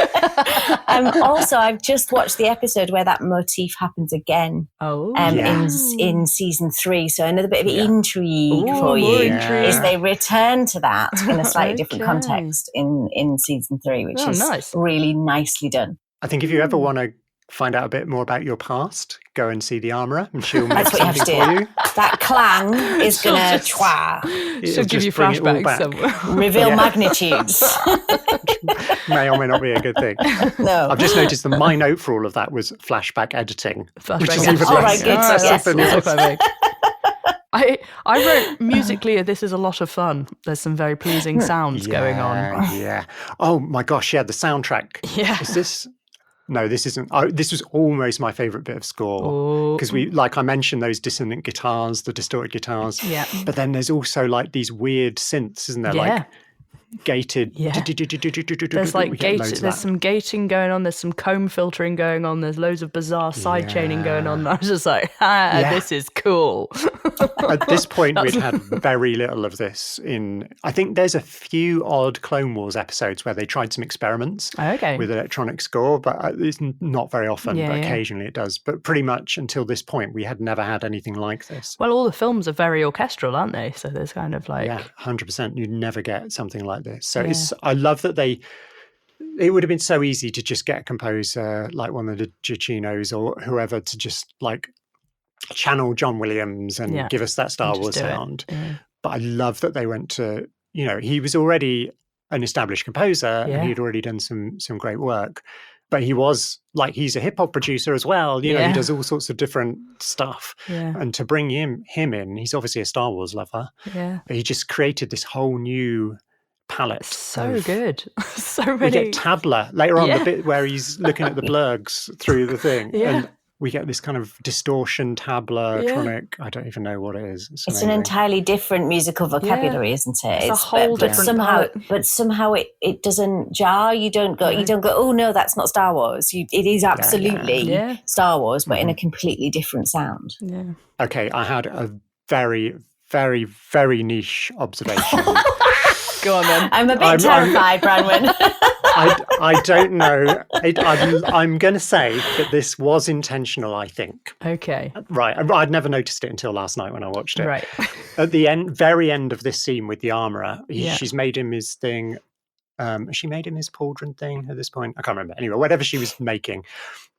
Also, I've just watched the episode where that motif happens again in season 3. So another bit of intrigue for you is they return to that in a slightly different context in season 3, which is really nicely done. I think if you ever want to find out a bit more about your past, go and see the armourer and she'll make That's what you have to something do. for you. That clang is She'll going to just- chwa. She'll give you flashbacks somewhere. Reveal magnitudes. May or may not be a good thing. No. I've just noticed that my note for all of that was flashback editing. Flashback which is editing. even Oh, less. right, good. Alright, Yes. that's also quite big. I wrote musically, this is a lot of fun. There's some very pleasing sounds going on. Yeah. Oh my gosh, yeah, the soundtrack. Yeah. Is this? No, this isn't. Oh, this was almost my favourite bit of score. Oh, Because like I mentioned, those dissonant guitars, the distorted guitars. yeah. But then there's also like these weird synths, isn't there? Yeah. Like gated. Yeah. There's like We get loads of there's that. some gating going on, there's some comb filtering going on, there's loads of bizarre side chaining going on. I was just like, this is cool. At this point, we'd had very little of this in. I think there's a few odd Clone Wars episodes where they tried some experiments Okay. with electronic score, but it's not very often, Yeah, but yeah. occasionally it does. But pretty much until this point, we had never had anything like this. Well, all the films are very orchestral, aren't they? So there's kind of like Yeah, 100%. You'd never get something like this. So I love that it would have been so easy to just get a composer like one of the Giacchinos or whoever to just like channel John Williams and give us that Star just Wars do it. sound. Yeah. But I love that they went to, he was already an established composer and he'd already done some great work. But he was like, he's a hip hop producer as well. He does all sorts of different stuff. Yeah. And to bring him in, he's obviously a Star Wars lover. Yeah. But he just created this whole new palette. So good. So We many. get Tabla later on, the bit where he's looking at the blurgs through the thing. Yeah. And we get this kind of distortion tabla-tronic. I don't even know what it is. It's amazing. an entirely different musical vocabulary, isn't it? It's a whole different palette. But somehow it doesn't jar. You don't go. Oh no, that's not Star Wars. It is absolutely Star Wars, but in a completely different sound. Yeah. Okay, I had a very, very, very niche observation. Go on then. I'm a bit terrified, Branwen. I don't know. I'm going to say that this was intentional, I think. Okay. Right. I'd never noticed it until last night when I watched it. Right. At the very end of this scene with the armourer, she's made him his thing. She made him his pauldron thing at this point. I can't remember. Anyway, whatever she was making,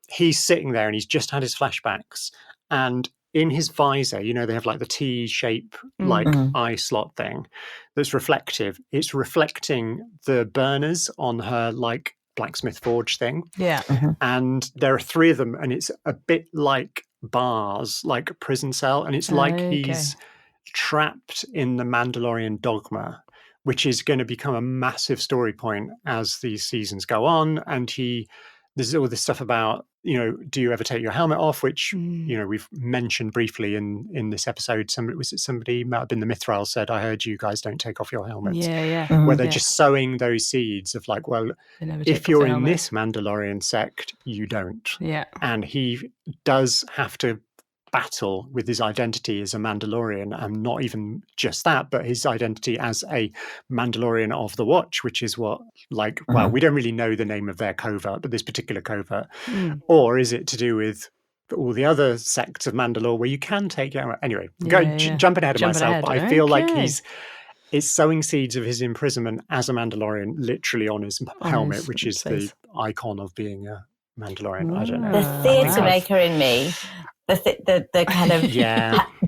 he's sitting there and he's just had his flashbacks. And in his visor, they have like the T-shape like eye slot thing that's reflective. It's reflecting the burners on her like blacksmith forge thing. Yeah. And there are 3 of them, and it's a bit like bars, like a prison cell, and it's like he's trapped in the Mandalorian dogma, which is going to become a massive story point as these seasons go on. And there's all this stuff about, do you ever take your helmet off? Which, we've mentioned briefly in this episode. Somebody might have been the Mithril said, I heard you guys don't take off your helmets. Yeah, yeah. Where they're just sowing those seeds of like, well, if you're in this Mandalorian sect, you don't. Yeah. And he does have to battle with his identity as a Mandalorian, and not even just that, but his identity as a Mandalorian of the Watch, which is what, well, we don't really know the name of their covert, but this particular covert, or is it to do with all the other sects of Mandalore where you can take your anyway? Jumping ahead of myself, but I feel like it's sowing seeds of his imprisonment as a Mandalorian, literally on his helmet, which is the icon of being a Mandalorian. I don't know. The theatre maker in me. The kind of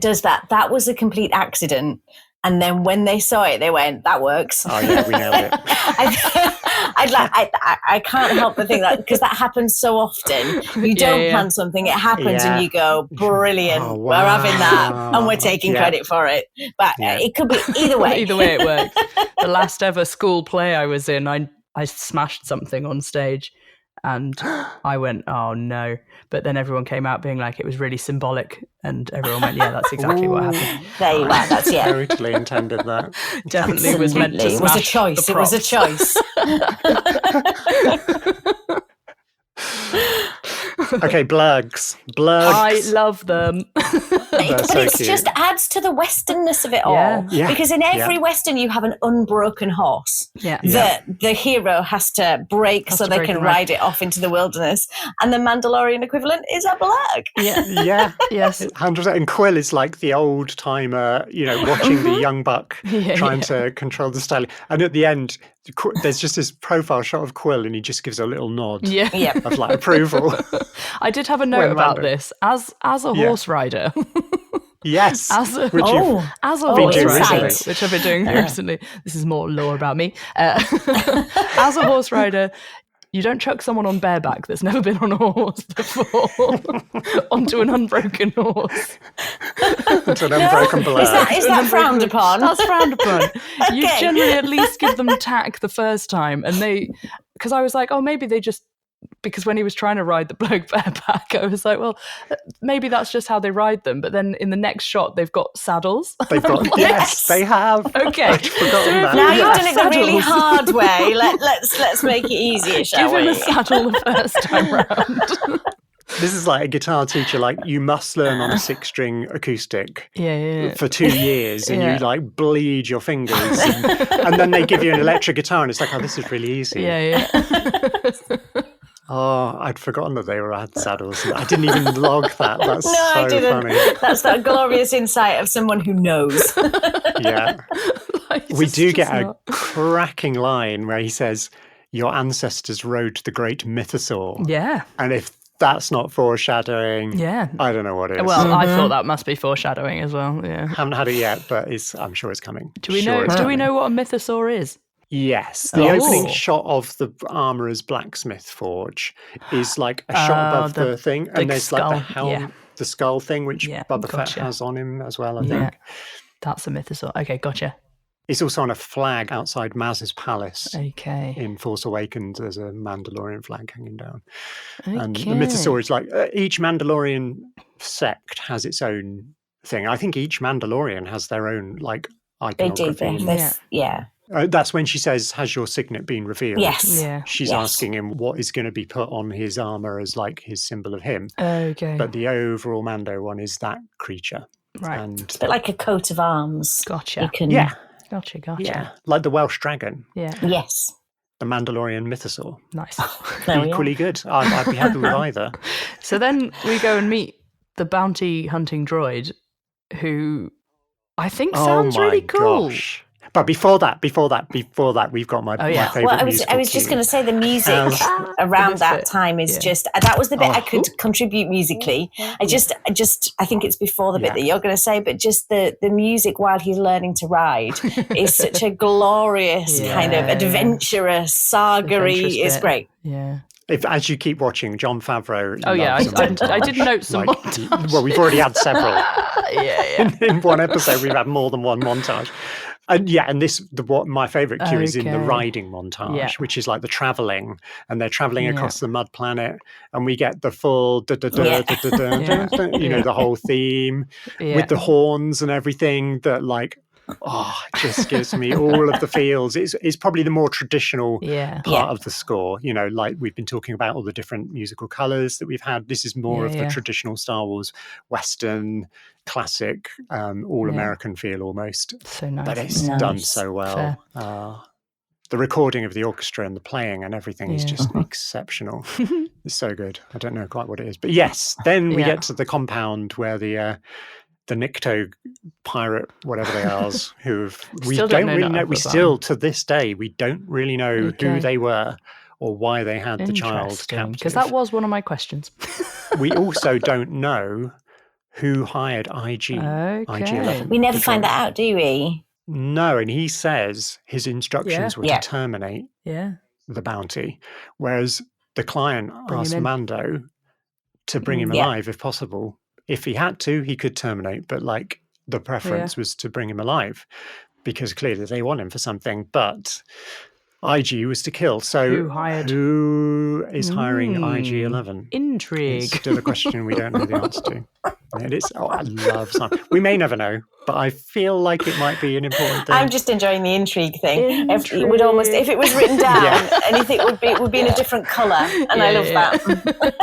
does that. That was a complete accident. And then when they saw it, they went, "That works." Oh yeah, we nailed it. I can't help but think that, because that happens so often. You don't plan something, it happens, and you go, "Brilliant, Oh, wow. we're having that, and we're taking credit for it." But it could be either way. Either way, it works. The last ever school play I was in, I smashed something on stage. And I went, oh no. But then everyone came out being like, it was really symbolic. And everyone went, yeah, that's exactly what happened. There you are. That's Totally intended that. Definitely was meant to smash. It was a choice. It was a choice. Okay, blurgs. Blurgs. I love them. But so it cute. just adds to the westernness of it all. Yeah. Because in every western you have an unbroken horse that the hero has to break so they can ride it off into the wilderness. And the Mandalorian equivalent is a blurg. Yeah. Yes. 100%. And Quill is like the old timer, watching the young buck trying to control the stallion. And at the end, there's just this profile shot of Quill, and he just gives a little nod Yeah. of like approval. I did have a note about this as a horse rider. Yes, as a been doing horse rider, recently. which I've been doing recently. This is more lore about me. As a horse rider, you don't chuck someone on bareback that's never been on a horse before onto an unbroken horse. It's an unbroken blur. Is that frowned upon? That's frowned upon. You generally at least give them tack the first time, and because I was like, oh, maybe they just. Because when he was trying to ride the bloke bareback, I was like, well, maybe that's just how they ride them. But then in the next shot, they've got saddles. They've got yes, they have. Okay, I'd forgotten that. Now you've done it the really hard way. Let's make it easier, shall Give we? him a saddle the first time round. This is like a guitar teacher, like you must learn on a 6-string acoustic for 2 years, and you like bleed your fingers, and then they give you an electric guitar, and it's like, oh, this is really easy. Yeah. Oh, I'd forgotten that they had saddles. I didn't even log that. That's No, so I didn't. funny. That's that glorious insight of someone who knows. Yeah. Like, We it's do just get a not- cracking line where he says, your ancestors rode the great mythosaur. Yeah. And if that's not foreshadowing, Yeah. I don't know what is. Well, I thought that must be foreshadowing as well. Yeah. Haven't had it yet, but I'm sure it's coming. Do we Sure know? it's Do we coming. know what a mythosaur is? Yes, the Oh. opening shot of the armourer's blacksmith forge is like a shot above the the thing, big and there's like the skull, helm, the skull thing, which Yeah, Boba Fett gotcha. has on him as well, I Yeah. think. That's a mythosaur. Okay, gotcha. It's also on a flag outside Maz's palace. Okay. In Force Awakens, there's a Mandalorian flag hanging down. And the Okay. mythosaur is like, each Mandalorian sect has its own thing. I think each Mandalorian has their own like They do iconography. this. Yeah. That's when she says, has your signet been revealed? Yes. Yeah. She's Yes. asking him what is going to be put on his armor as like his symbol of him. Okay. But the overall Mando one is that creature. Right. And It's a bit like a coat of arms. Gotcha. You can, yeah, Gotcha. like the Welsh dragon, Yeah. Yes. the Mandalorian mythosaur. Nice. There we are. Equally good. I'd be happy with either. So then we go and meet the bounty hunting droid, who I think sounds really cool. Gosh. But before that, we've got my favorite Well, I musical was just cue. going to say the music around that time is just that was the bit I could contribute musically. I think it's before the bit that you're going to say, but just the music while he's learning to ride is such a glorious kind of adventurous saga-y. It's great. Yeah. As you keep watching, Jon Favreau. Oh yeah, loves a montage. I did note some Like, montage. well, we've already had several. Yeah. In one episode, we've had more than one montage. And what my favourite cue is in the Okay. riding montage, which is like the travelling, and they're travelling across the mud planet, and we get the full the whole theme with the horns and everything that like. Oh, it just gives me all of the feels. It's probably the more traditional part of the score. You know, like we've been talking about all the different musical colours that we've had. This is more of the traditional Star Wars Western classic, all American feel almost. So nice. But it's done so well. The recording of the orchestra and the playing and everything is just exceptional. It's so good. I don't know quite what it is, but yes. Then we get to the compound where the Nikto pirate, whatever they are, we don't really know. We still, to this day, we don't really know who they were or why they had the child captive. Because that was one of my questions. We also don't know who hired IG-11. We never find that out, do we? No, and he says his instructions were to terminate the bounty, whereas the client asked Mando to bring him alive if possible. If he had to, he could terminate, but like the preference was to bring him alive because clearly they want him for something. But IG was to kill. So who is hiring IG-11? Intrigue. It's still a question we don't know the answer to. It is. Oh, I love science. We may never know, but I feel like it might be an important thing. I'm just enjoying the intrigue thing. It would almost, if it was written down, anything would be in a different colour, and I love that.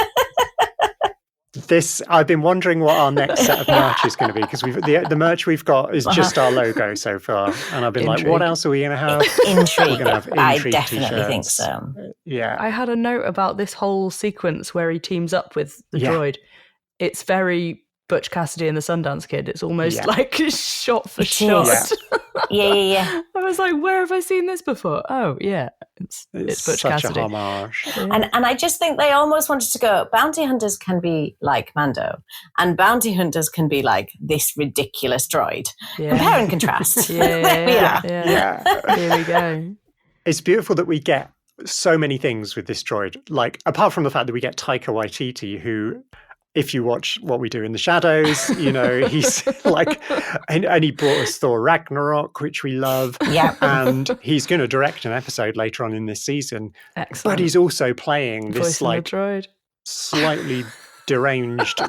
I've been wondering what our next set of merch is going to be because the merch we've got is just our logo so far, and I've been like, what else are we going to have? Intrigue. We're going to have intrigue I definitely t-shirts. think so. Yeah, I had a note about this whole sequence where he teams up with the droid. It's very Butch Cassidy and the Sundance Kid. It's almost like shot for shot. Yeah. I was like, where have I seen this before? Oh, yeah. It's Butch such Cassidy. a homage. And I just think they almost wanted to go, bounty hunters can be like Mando, and bounty hunters can be like this ridiculous droid. Yeah. Compare and contrast. There we are. Yeah. Here we go. It's beautiful that we get so many things with this droid. Like, apart from the fact that we get Taika Waititi, who, if you watch What We Do in the Shadows, you know, he's like, and he brought us Thor Ragnarok, which we love. Yeah. And he's going to direct an episode later on in this season. Excellent. But he's also playing this Voicing like the droid. slightly deranged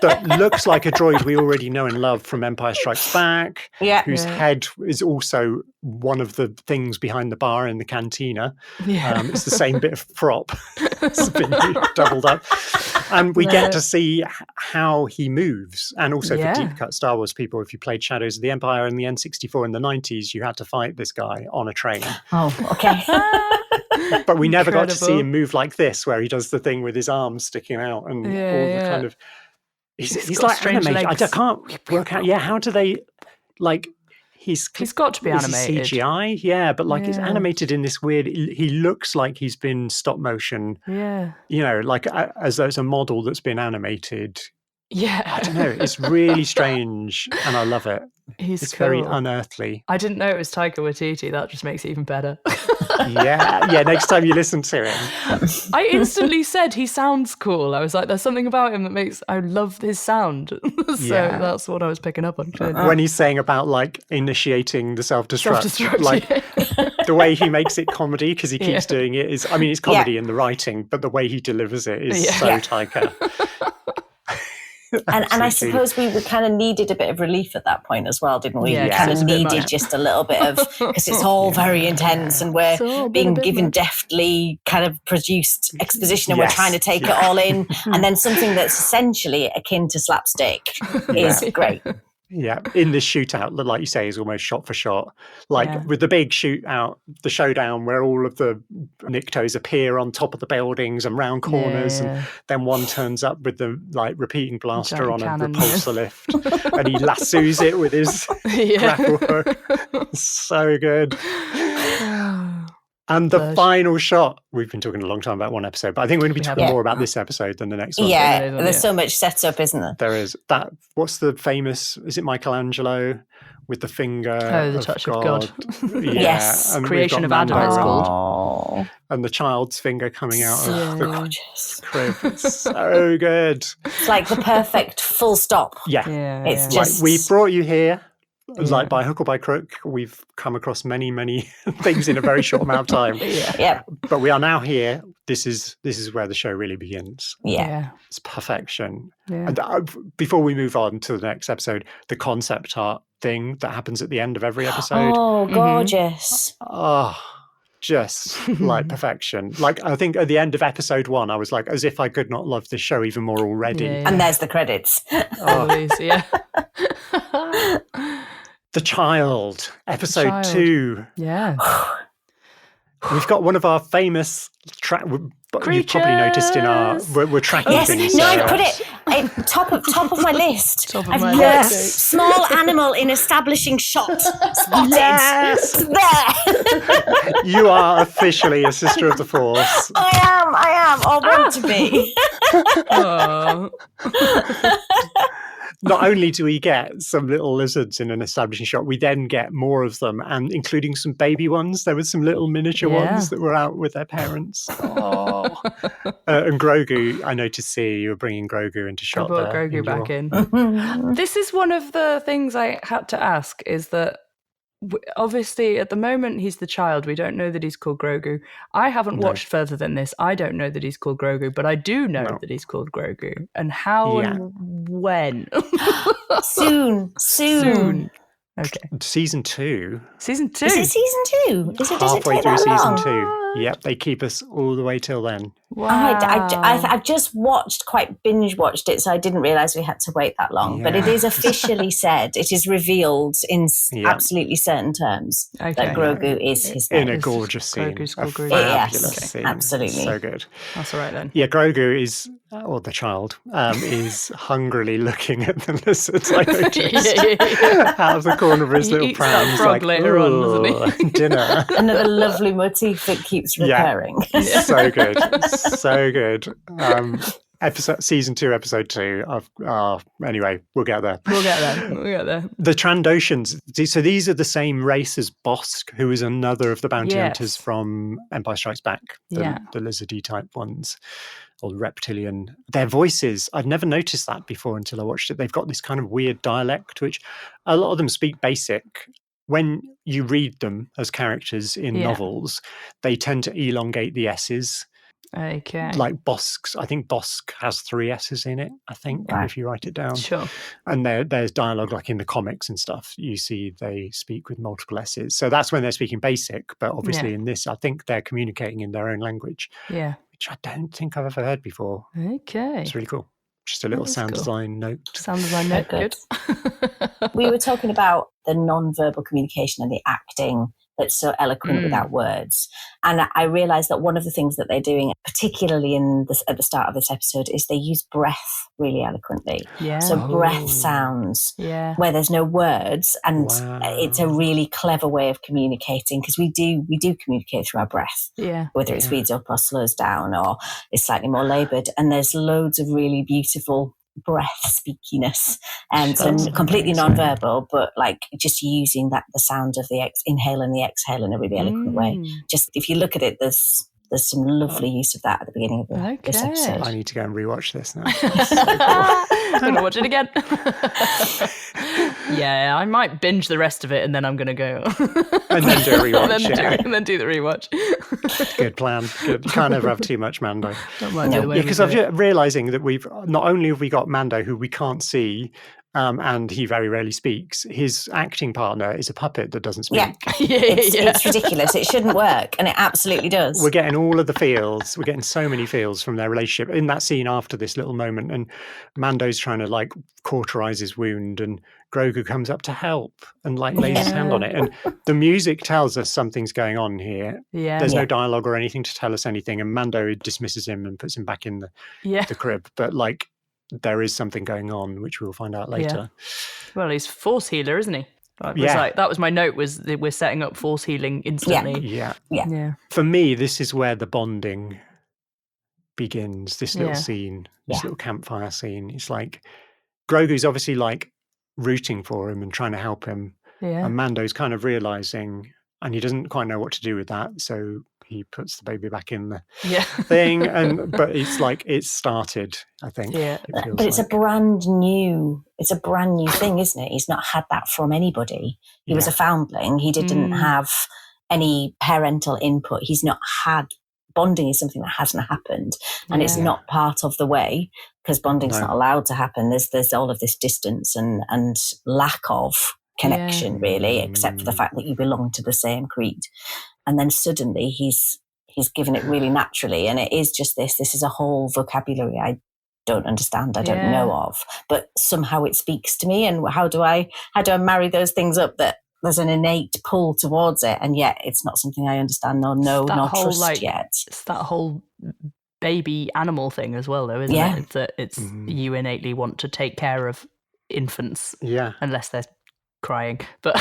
that looks like a droid we already know and love from Empire Strikes Back, whose head is also one of the things behind the bar in the cantina. It's the same bit of prop. It's been doubled up. And we get to see how he moves. And also for deep cut Star Wars people, if you played Shadows of the Empire in the N64 in the 90s, you had to fight this guy on a train. Oh, okay. But we never got to see him move like this, where he does the thing with his arms sticking out and all the kind of. He's like animated. I can't work out. Yeah, how do they like? He's got to be animated. CGI, yeah, but like it's animated in this weird. He looks like he's been stop motion. Yeah, you know, like as though it's a model that's been animated. Yeah, I don't know. It's really strange, and I love it. It's cool. Very unearthly. I didn't know it was Taika Waititi. That just makes it even better. yeah. Next time you listen to him, I instantly said he sounds cool. I was like, "There's something about him that makes I love his sound." So that's what I was picking up on. When he's saying about like initiating the self-destruct, like the way he makes it comedy because he keeps doing it is. I mean, it's comedy in the writing, but the way he delivers it is so Taika. And I suppose we kind of needed a bit of relief at that point as well, didn't we? Yeah, we kind of needed just a little bit of, because it's all very intense and we're being given deftly kind of produced exposition and we're trying to take it all in. And then something that's essentially akin to slapstick is great. Yeah, in this shootout, like you say, is almost shot for shot. Like with the big shootout, the showdown where all of the Niktos appear on top of the buildings and round corners, and then one turns up with the like repeating blaster on a repulsor lift, and he lassos it with his grapple hook. So good. And the final shot, we've been talking a long time about one episode, but I think we're going to be talking more about this episode than the next one. Yeah, there's so much set up, isn't there? There is. That. What's the famous, is it Michelangelo with the finger the touch of God. Yes. And Creation of Adam, it's called. And the child's finger coming out of the crib. It's so good. It's like the perfect full stop. It's just... Like, we brought you here. Like by hook or by crook, we've come across many, many things in a very short amount of time. But we are now here. This is where the show really begins. It's perfection. And before we move on to the next episode, the concept art thing that happens at the end of every episode. Oh, gorgeous. Oh, just like perfection. Like I think at the end of episode 1, I was like, as if I could not love this show even more already. And there's the credits. The Child, episode 2. Yeah. We've got one of our famous you've probably noticed in our we're tracking things. No, I put it top of my list. Small animal in establishing shot. Spotted. Yes. There. You are officially a sister of the Force. I am. Or want to be. Not only do we get some little lizards in an establishing shot, we then get more of them, and including some baby ones. There were some little miniature ones that were out with their parents. And Grogu, I noticed you were bringing Grogu into shot. I brought Grogu back in. This is one of the things I had to ask, is that obviously at the moment he's the child. We don't know that he's called Grogu. I haven't watched further than this. I don't know that he's called Grogu, but I do know that he's called Grogu. And how and when? Soon. Okay. Season 2. Season 2. Is it season 2? Does it halfway take through that season long? 2. Yep, they keep us all the way till then. Wow. I've just quite binge watched it, so I didn't realise we had to wait that long. But it is officially said, it is revealed in absolutely certain terms that Grogu is his name. In a gorgeous scene. Grogu's A Grogu. fabulous scene. Absolutely. So good. That's all right then. Yeah, Grogu is, or the child, is hungrily looking at the lizards, I noticed. Out of the corner of his little pram. That frog later on, doesn't he? Dinner. Another lovely motif that keeps recurring. Yeah. So good. So good. Season 2, episode 2. Anyway, we'll get there. We'll get there. The Trandoshans. So these are the same race as Bosk, who is another of the bounty hunters from Empire Strikes Back. The lizardy type ones, or reptilian. Their voices, I've never noticed that before until I watched it. They've got this kind of weird dialect, which a lot of them speak basic. When you read them as characters in novels, they tend to elongate the S's. Okay. Like Bosk's, I think Bosk has 3 S's in it, I think, if you write it down. Sure. And there's dialogue like in the comics and stuff. You see they speak with multiple S's. So that's when they're speaking basic. But obviously in this, I think they're communicating in their own language. Yeah. Which I don't think I've ever heard before. Okay. It's really cool. Just a little design note. Sound design note, good. We were talking about the non-verbal communication and the acting that's so eloquent without words. And I realised that one of the things that they're doing, particularly at the start of this episode, is they use breath really eloquently. Yeah. So breath sounds where there's no words, and it's a really clever way of communicating, because we do communicate through our breath. Yeah. Whether it speeds up or slows down or is slightly more laboured. And there's loads of really beautiful breath speakiness, and so completely non-verbal, but like just using the sound of the inhale and the exhale in a really eloquent way. Just if you look at it, there's some lovely use of that at the beginning of this episode. I need to go and rewatch this now. I'm going to watch it again. I might binge the rest of it, and then I'm going to go and then do a rewatch. and then do the rewatch. Good plan. Good. Can't ever have too much Mando. Because I'm realising that we've not only have we got Mando, who we can't see, and he very rarely speaks. His acting partner is a puppet that doesn't speak. It's ridiculous. It shouldn't work, and it absolutely does. We're getting all of the feels. We're getting so many feels from their relationship in that scene after this little moment. And Mando's trying to like cauterize his wound, and Grogu comes up to help and like lays his hand on it. And the music tells us something's going on here. Yeah. There's no dialogue or anything to tell us anything. And Mando dismisses him and puts him back in the crib. But like, there is something going on, which we'll find out later. Well, he's force healer, isn't he? That was my note, was that we're setting up force healing instantly. Yeah. For me, this is where the bonding begins, this little scene, this little campfire scene. It's like Grogu's obviously like rooting for him and trying to help him. Yeah. And Mando's kind of realising, and he doesn't quite know what to do with that, so he puts the baby back in the thing, but it's like it's started, I think. Yeah. But it's a brand new thing, isn't it? He's not had that from anybody. He was a foundling. He didn't have any parental input. He's not had bonding is something that hasn't happened, and it's not part of the way, because bonding's not allowed to happen. There's all of this distance and lack of connection, really, except for the fact that you belong to the same creed. And then suddenly he's given it really naturally, and it is just this is a whole vocabulary I don't understand, I don't know of, but somehow it speaks to me. And how do I marry those things up, that there's an innate pull towards it, and yet it's not something I understand or know nor trust yet. It's that whole baby animal thing as well, though, isn't it? It's that you innately want to take care of infants, unless they're crying, but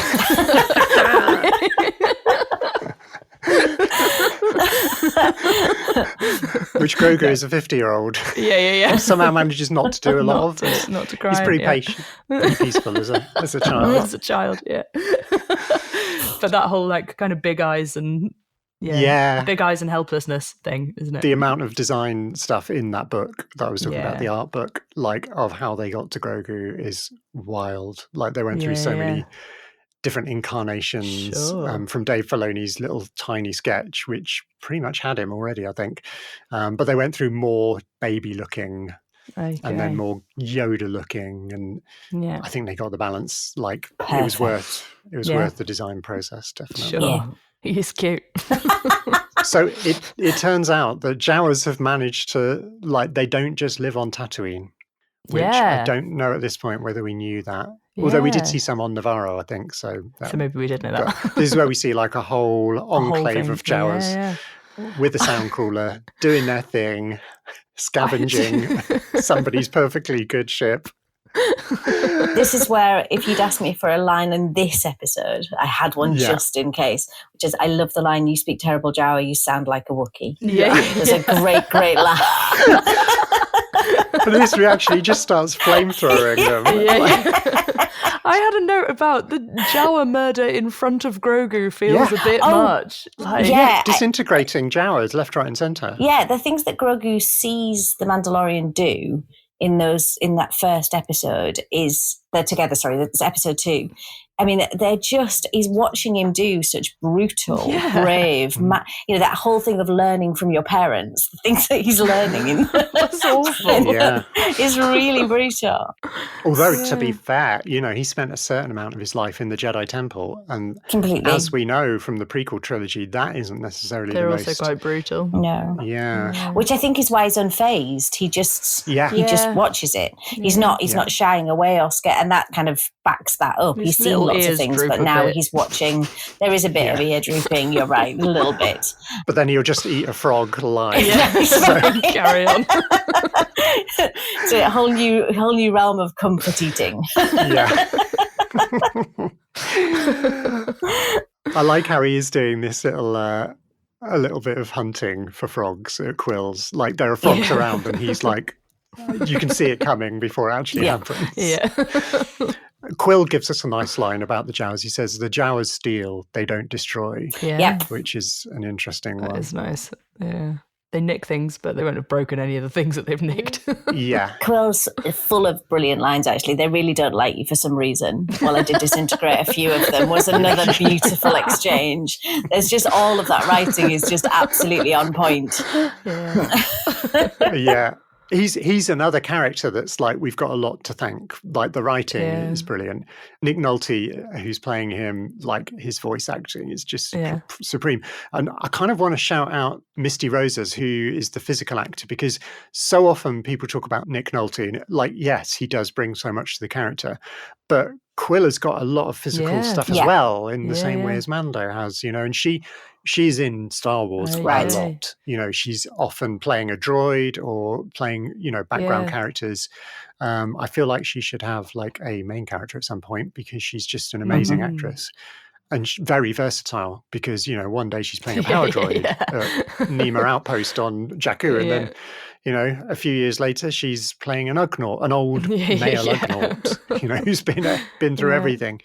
which Grogu is a 50-year-old. Somehow manages not to do a lot of. Not to cry. He's pretty patient, pretty peaceful as a child. As a child, But that whole like kind of big eyes and big eyes and helplessness thing, isn't it? The amount of design stuff in that book that I was talking about, the art book, like of how they got to Grogu, is wild. Like they went through so many different incarnations from Dave Filoni's little tiny sketch, which pretty much had him already, I think. But they went through more baby looking and then more Yoda looking, and I think they got the balance. Like it was worth the design process, definitely. He is cute. So it turns out that Jawas have managed to, like, they don't just live on Tatooine, which I don't know at this point whether we knew that. Although we did see some on Navarro, I think. So maybe we did know that. This is where we see like a whole enclave of Jawas with a sound cooler doing their thing, scavenging somebody's perfectly good ship. This is where, if you'd asked me for a line in this episode, I had one just in case, which is, I love the line, "You speak terrible Jawa, you sound like a Wookiee." There's a great laugh. But this reaction, he just starts flamethrowing them. I had a note about the Jawa murder in front of Grogu feels a bit much. Disintegrating Jawas left, right and centre. Yeah, the things that Grogu sees the Mandalorian do in that first episode is they're together. Sorry, that's episode 2. I mean, he's watching him do such brutal, brave, that whole thing of learning from your parents, the things that he's learning in that's awful. is really brutal. Although, to be fair, he spent a certain amount of his life in the Jedi Temple, and completely, as we know from the prequel trilogy, that isn't necessarily they're also quite brutal. No. Yeah. Which I think is why he's unfazed. He just watches it. He's not shying away or scared, and that kind of backs that up. He's seen lots of things, but now he's watching. There is a bit of ear drooping. You're right, a little bit. But then he'll just eat a frog live. Carry on. So a whole new realm of comfort eating. Yeah. I like how he is doing this little a little bit of hunting for frogs at Quill's. Like there are frogs around, and he's like, you can see it coming before it actually happens. Yeah. Quill gives us a nice line about the Jawas. He says, "The Jawas steal, they don't destroy." Yeah. Which is an interesting one. That is nice. Yeah. They nick things, but they won't have broken any of the things that they've nicked. Yeah. Quill's full of brilliant lines, actually. They really don't like you for some reason. Well, I did disintegrate a few of them. Was another beautiful exchange. There's just all of that writing is just absolutely on point. Yeah. He's another character that's like, we've got a lot to thank. Like the writing is brilliant. Nick Nolte, who's playing him, like his voice acting is just supreme. And I kind of want to shout out Misty Rosas, who is the physical actor, because so often people talk about Nick Nolte and like, yes, he does bring so much to the character, but Quill has got a lot of physical stuff as well, in the same way as Mando has, and she's in Star Wars a lot. She's often playing a droid or playing, background characters. I feel like she should have like a main character at some point, because she's just an amazing actress. And very versatile, because, one day she's playing a power droid at Nema Outpost on Jakku, and then, a few years later she's playing an ugnaught, an old male ugnaught, who's been through everything.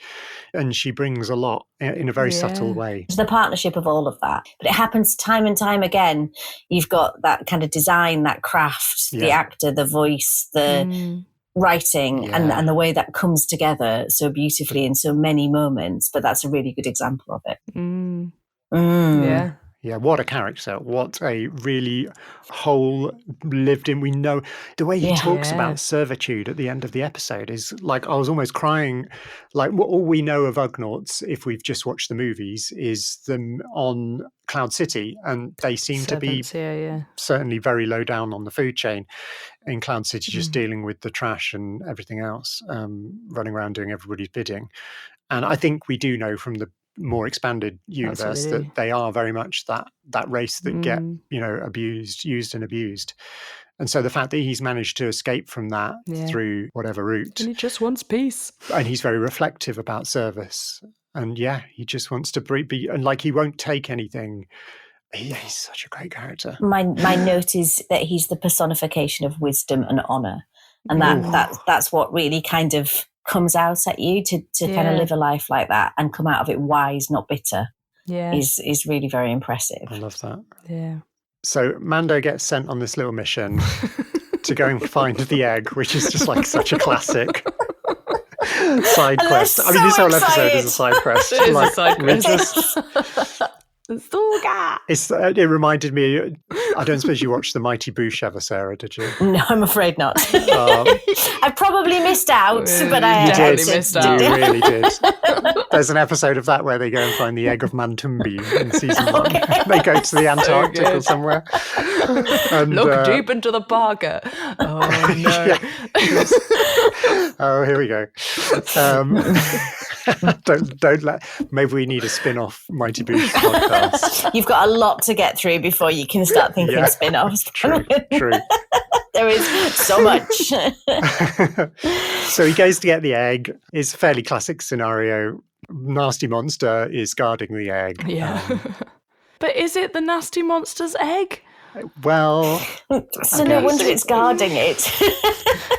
And she brings a lot in a very subtle way. It's the partnership of all of that. But it happens time and time again. You've got that kind of design, that craft, the actor, the voice, the writing, and the way that comes together so beautifully in so many moments. But that's a really good example of it. Yeah, what a character. What a really whole lived in. We know the way he talks about servitude at the end of the episode is like, I was almost crying. Like, all we know of ugnaughts, if we've just watched the movies, is them on Cloud City. And they seem to be certainly very low down on the food chain in Cloud City, just dealing with the trash and everything else, running around doing everybody's bidding. And I think we do know from the more expanded universe that they are very much that race that get used and abused. And so the fact that he's managed to escape from that through whatever route, and he just wants peace, and he's very reflective about service, and he just wants to be, and like, he won't take anything. He's such a great character. My note is that he's the personification of wisdom and honor, and that's what really kind of comes out at you to kind of live a life like that and come out of it wise, not bitter, is really very impressive. I love that. Yeah. So Mando gets sent on this little mission to go and find the egg, which is just like such a classic side quest. I mean, this whole episode is a side quest. It is a side quest. It reminded me, I don't suppose you watched The Mighty Boosh ever, Sarah, did you? No, I'm afraid not. I probably missed out, but I missed out. You really did. There's an episode of that where they go and find the egg of Mantumbi in season 1. They go to the Antarctic or somewhere. And, Look deep into the parka. Oh no! Oh, here we go. Don't let. Maybe we need a spin-off Mighty Boosh podcast. You've got a lot to get through before you can start thinking spin-offs. True. There is so much. So he goes to get the egg. It's a fairly classic scenario. Nasty monster is guarding the egg. Yeah. But is it the nasty monster's egg? Well, so no wonder it's guarding it.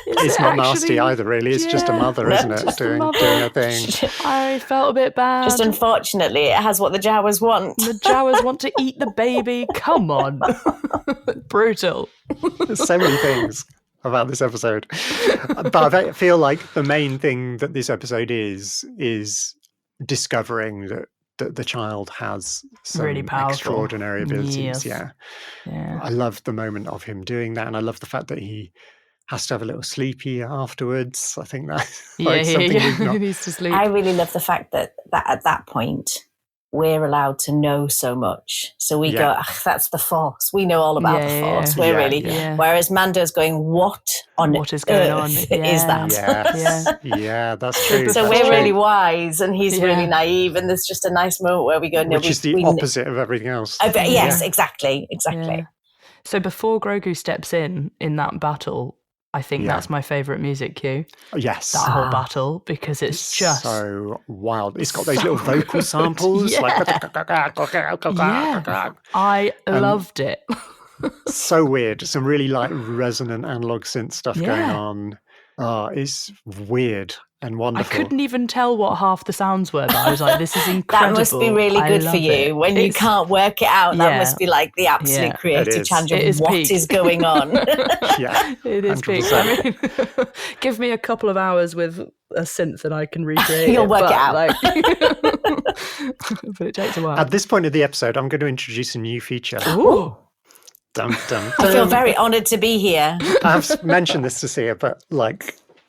It's not nasty either, really. It's just a mother, isn't it, doing a thing. I felt a bit bad. Just unfortunately, it has what the Jawas want. The Jawas want to eat the baby. Come on. Brutal. There's so many things about this episode. But I feel like the main thing that this episode is discovering that the child has some really powerful, extraordinary abilities. Yes. Yeah. I love the moment of him doing that, and I love the fact that he has to have a little sleepy afterwards. I think that's something we've not... He needs to sleep. I really love the fact that at that point we're allowed to know so much. So we go, that's the Force. We know all about the Force. We're really... Whereas Mando's going, what is going on? Is that? Yeah, that's true. So we're really wise and he's really naive, and there's just a nice moment where we go, no, which is the opposite of everything else. Yes, exactly. Yeah. So before Grogu steps in that battle, I think that's my favourite music cue. Yes. That whole battle, because it's just so wild. It's got those little vocal samples. I loved it. So weird. Some really resonant analog synth stuff going on. It's weird and wonderful. I couldn't even tell what half the sounds were, but I was like, this is incredible. That must be really good for you. When you can't work it out, that must be like the absolute creative challenge of what is going on. It is peak. I mean, give me a couple of hours with a synth and I can recreate You'll work it out. But it takes a while. At this point of the episode, I'm going to introduce a new feature. Ooh. Dum, dum, dum. I feel very honoured to be here. I've mentioned this to Seah, but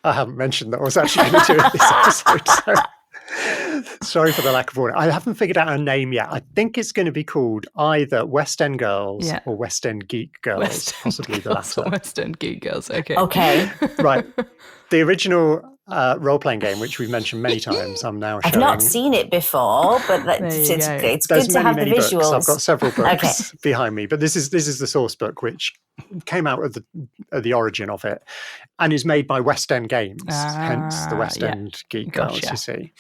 I haven't mentioned that I was actually going to do it this episode. So sorry for the lack of order. I haven't figured out a name yet. I think it's going to be called either West End Girls or West End Geek Girls, possibly the latter. West End Geek Girls, okay. Right. The original role-playing game, which we've mentioned many times, I'm now showing. I've not seen it before, but it's good to have the visuals. Books. I've got several books behind me, but this is the source book, which came out of the origin of it, and is made by West End Games, hence the West End Geek Girls, you see.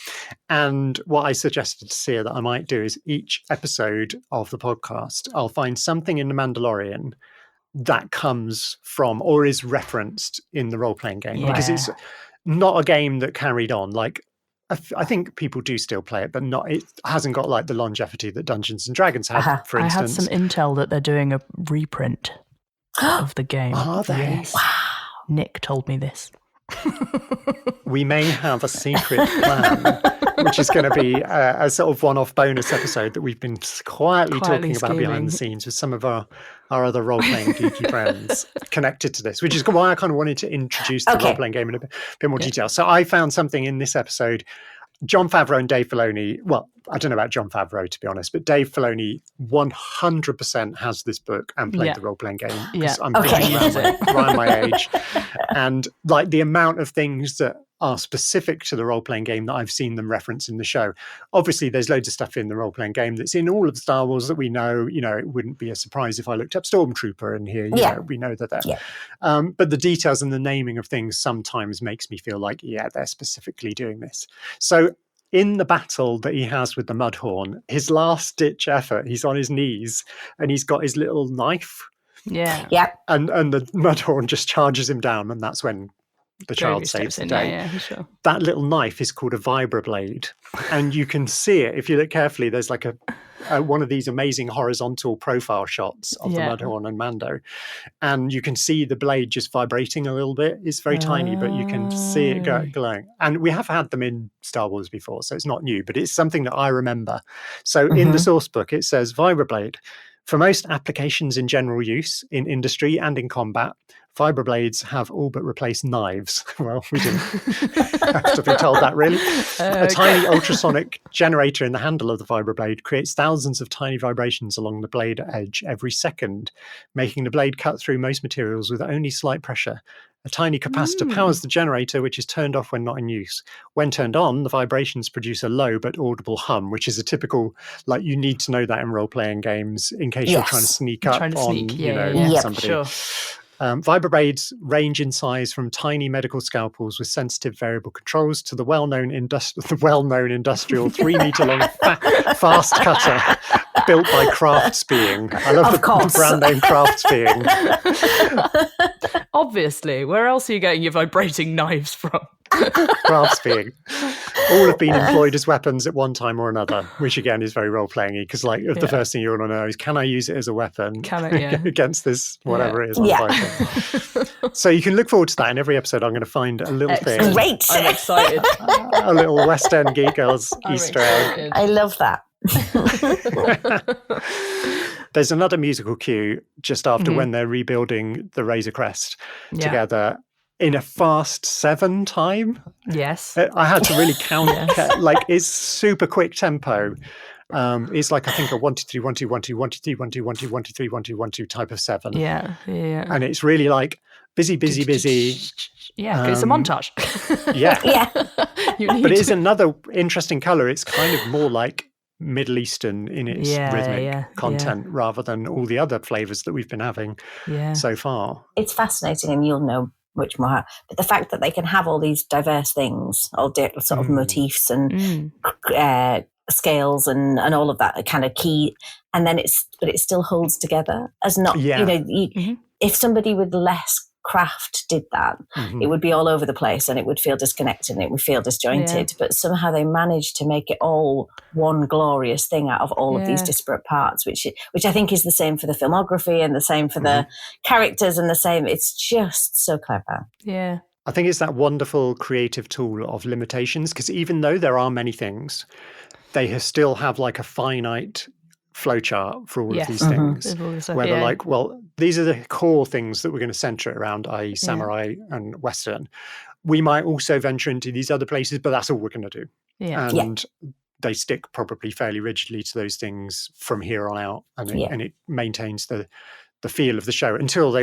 And what I suggested to Seah that I might do is each episode of the podcast, I'll find something in The Mandalorian that comes from or is referenced in the role-playing game, because it's not a game that carried on. Like, I think people do still play it, but it hasn't got like the longevity that Dungeons and Dragons had, for instance. I had some intel that they're doing a reprint of the game. Are they? Yes. Wow. Nick told me this. We may have a secret plan, which is going to be a sort of one-off bonus episode that we've been quietly talking about behind the scenes with some of our other role-playing geeky friends connected to this, which is why I kind of wanted to introduce the role-playing game in a bit more detail. So I found something in this episode. John Favreau and Dave Filoni, well, I don't know about John Favreau, to be honest, but Dave Filoni 100% has this book and played the role-playing game, because I'm around my age. And like the amount of things that are specific to the role-playing game that I've seen them reference in the show. Obviously, there's loads of stuff in the role-playing game that's in all of Star Wars that we know. You know, it wouldn't be a surprise if I looked up Stormtrooper in here. You know, we know that they're... but the details and the naming of things sometimes makes me feel like, they're specifically doing this. So in the battle that he has with the Mudhorn, his last-ditch effort, he's on his knees and he's got his little knife. Yeah. And the Mudhorn just charges him down, and that's when the child saves the day. Sure. That little knife is called a vibroblade, and you can see it if you look carefully. There's like one of these amazing horizontal profile shots of the Mudhorn and Mando, and you can see the blade just vibrating a little bit. It's very tiny, but you can see it glowing. And we have had them in Star Wars before, so it's not new, but it's something that I remember. So in the source book, it says vibroblade. For most applications in general use, in industry and in combat, Vibroblades have all but replaced knives. Well, we didn't have to be told that, really. A tiny ultrasonic generator in the handle of the vibroblade creates thousands of tiny vibrations along the blade edge every second, making the blade cut through most materials with only slight pressure. A tiny capacitor powers the generator, which is turned off when not in use. When turned on, the vibrations produce a low but audible hum, which is a typical, like, you need to know that in role-playing games in case you're trying to sneak up on, somebody. Sure. Vibroblades range in size from tiny medical scalpels with sensitive variable controls to the well-known industrial 3-meter-long fast cutter built by Crafts Being. I love the brand name Crafts Being. Obviously, where else are you getting your vibrating knives from? Crafts Being. All have been employed as weapons at one time or another, which again is very role-playing-y, because the first thing you want to know is, can I use it as a weapon against this, whatever it is I'm fighting? So you can look forward to that. In every episode, I'm going to find a little thing. Great! I'm excited. A little West End Geek Girls Easter egg. I love that. There's another musical cue just after when they're rebuilding the Razor Crest together in a fast 7 time. Yes. I had to really count like it's super quick tempo. It's like, I think, a 1 2 3 1 2 1 2 1 2 3 1 2 1 2 1 2 3 1 2 1 2 type of 7. Yeah. And it's really like busy. Yeah, it's a montage. Yeah. But it is another interesting color. It's kind of more like Middle Eastern in its rhythmic content rather than all the other flavors that we've been having so far. It's fascinating, and you'll know much more. But the fact that they can have all these diverse things, all sort of motifs and scales and all of that kind of key, and then it still holds together as not. If somebody with less craft did that, it would be all over the place and it would feel disconnected and it would feel disjointed. But somehow they managed to make it all one glorious thing out of all of these disparate parts, which I think is the same for the filmography and the same for the characters and the same. It's just so clever. Yeah. I think it's that wonderful creative tool of limitations, because even though there are many things, they still have like a finite flowchart for all of these things, where they're like, well, these are the core things that we're going to center it around, i.e. samurai and Western. We might also venture into these other places, but that's all we're going to do. And they stick probably fairly rigidly to those things from here on out, and it maintains the feel of the show until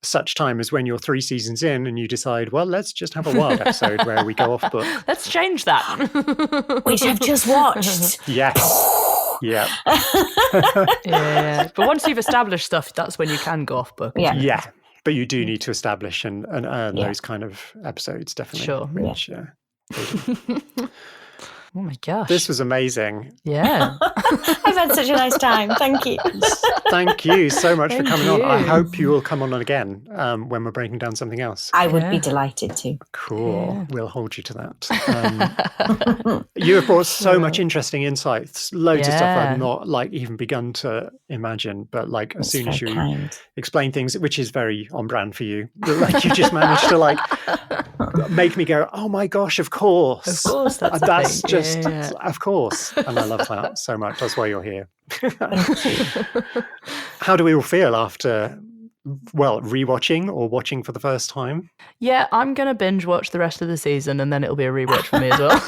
such time as when you're 3 seasons in and you decide, well, let's just have a wild episode where we go off book. Let's change that. Which I've just watched. Yeah. But once you've established stuff, that's when you can go off book. Yeah. But you do need to establish and earn those kind of episodes, definitely. Sure. Which, oh my gosh. This was amazing. Yeah. I've had such a nice time. Thank you. Thank you so much for coming on. I hope you will come on again when we're breaking down something else. I would be delighted to. Cool. Yeah. We'll hold you to that. You have brought so much interesting insights, loads of stuff I've not even begun to imagine, but as soon as you explain things, which is very on brand for you, you just managed to make me go, oh my gosh, of course. Of course, that's just of course. And I love that so much. That's why you're here. How do we all feel after rewatching or watching for the first time? Yeah, I'm going to binge watch the rest of the season and then it'll be a rewatch for me as well.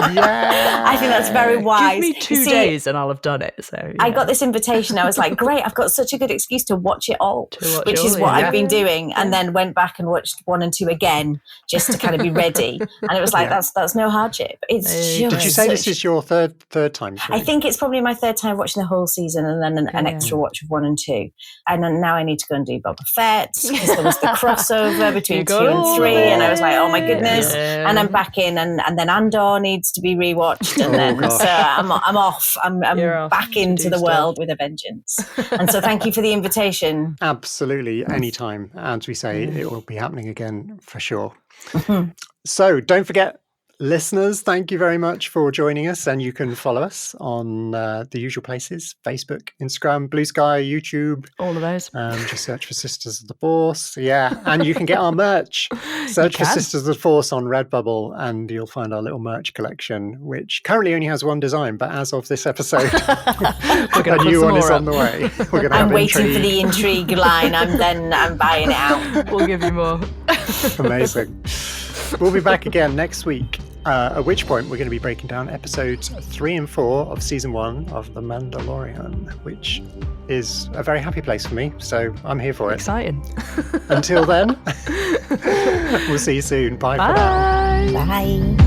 I think that's very wise. Give me 2 days and I'll have done it. So I got this invitation. I was like, great, I've got such a good excuse to watch it all, which is what I've been doing. And then went back and watched 1 and 2 again just to kind of be ready. And it was like, that's no hardship. It's just Did you say this is your third time through? I think it's probably my 3rd time watching the whole season and then an extra watch of 1 and 2. And then now I need to go and do Boba Fett because there was the crossover between 2 and 3. And I was like, oh my goodness. And I'm back in and then Andor needs to be rewatched, and then so I'm off. I'm back into the world with a vengeance. And so thank you for the invitation. Absolutely, anytime. As we say, it will be happening again for sure. So don't forget, Listeners, thank you very much for joining us. And you can follow us on the usual places: Facebook, Instagram, Blue Sky, YouTube. All of those. Just search for Sisters of the Force. Yeah. And you can get our merch. Search for Sisters of the Force on Redbubble and you'll find our little merch collection, which currently only has one design. But as of this episode, a new one is on the way. I'm waiting for the intrigue line. I'm buying it out. We'll give you more. Amazing. We'll be back again next week, at which point we're going to be breaking down episodes 3 and 4 of season 1 of The Mandalorian, which is a very happy place for me. So I'm here for it. Exciting. Until then, we'll see you soon. Bye. For now. Bye.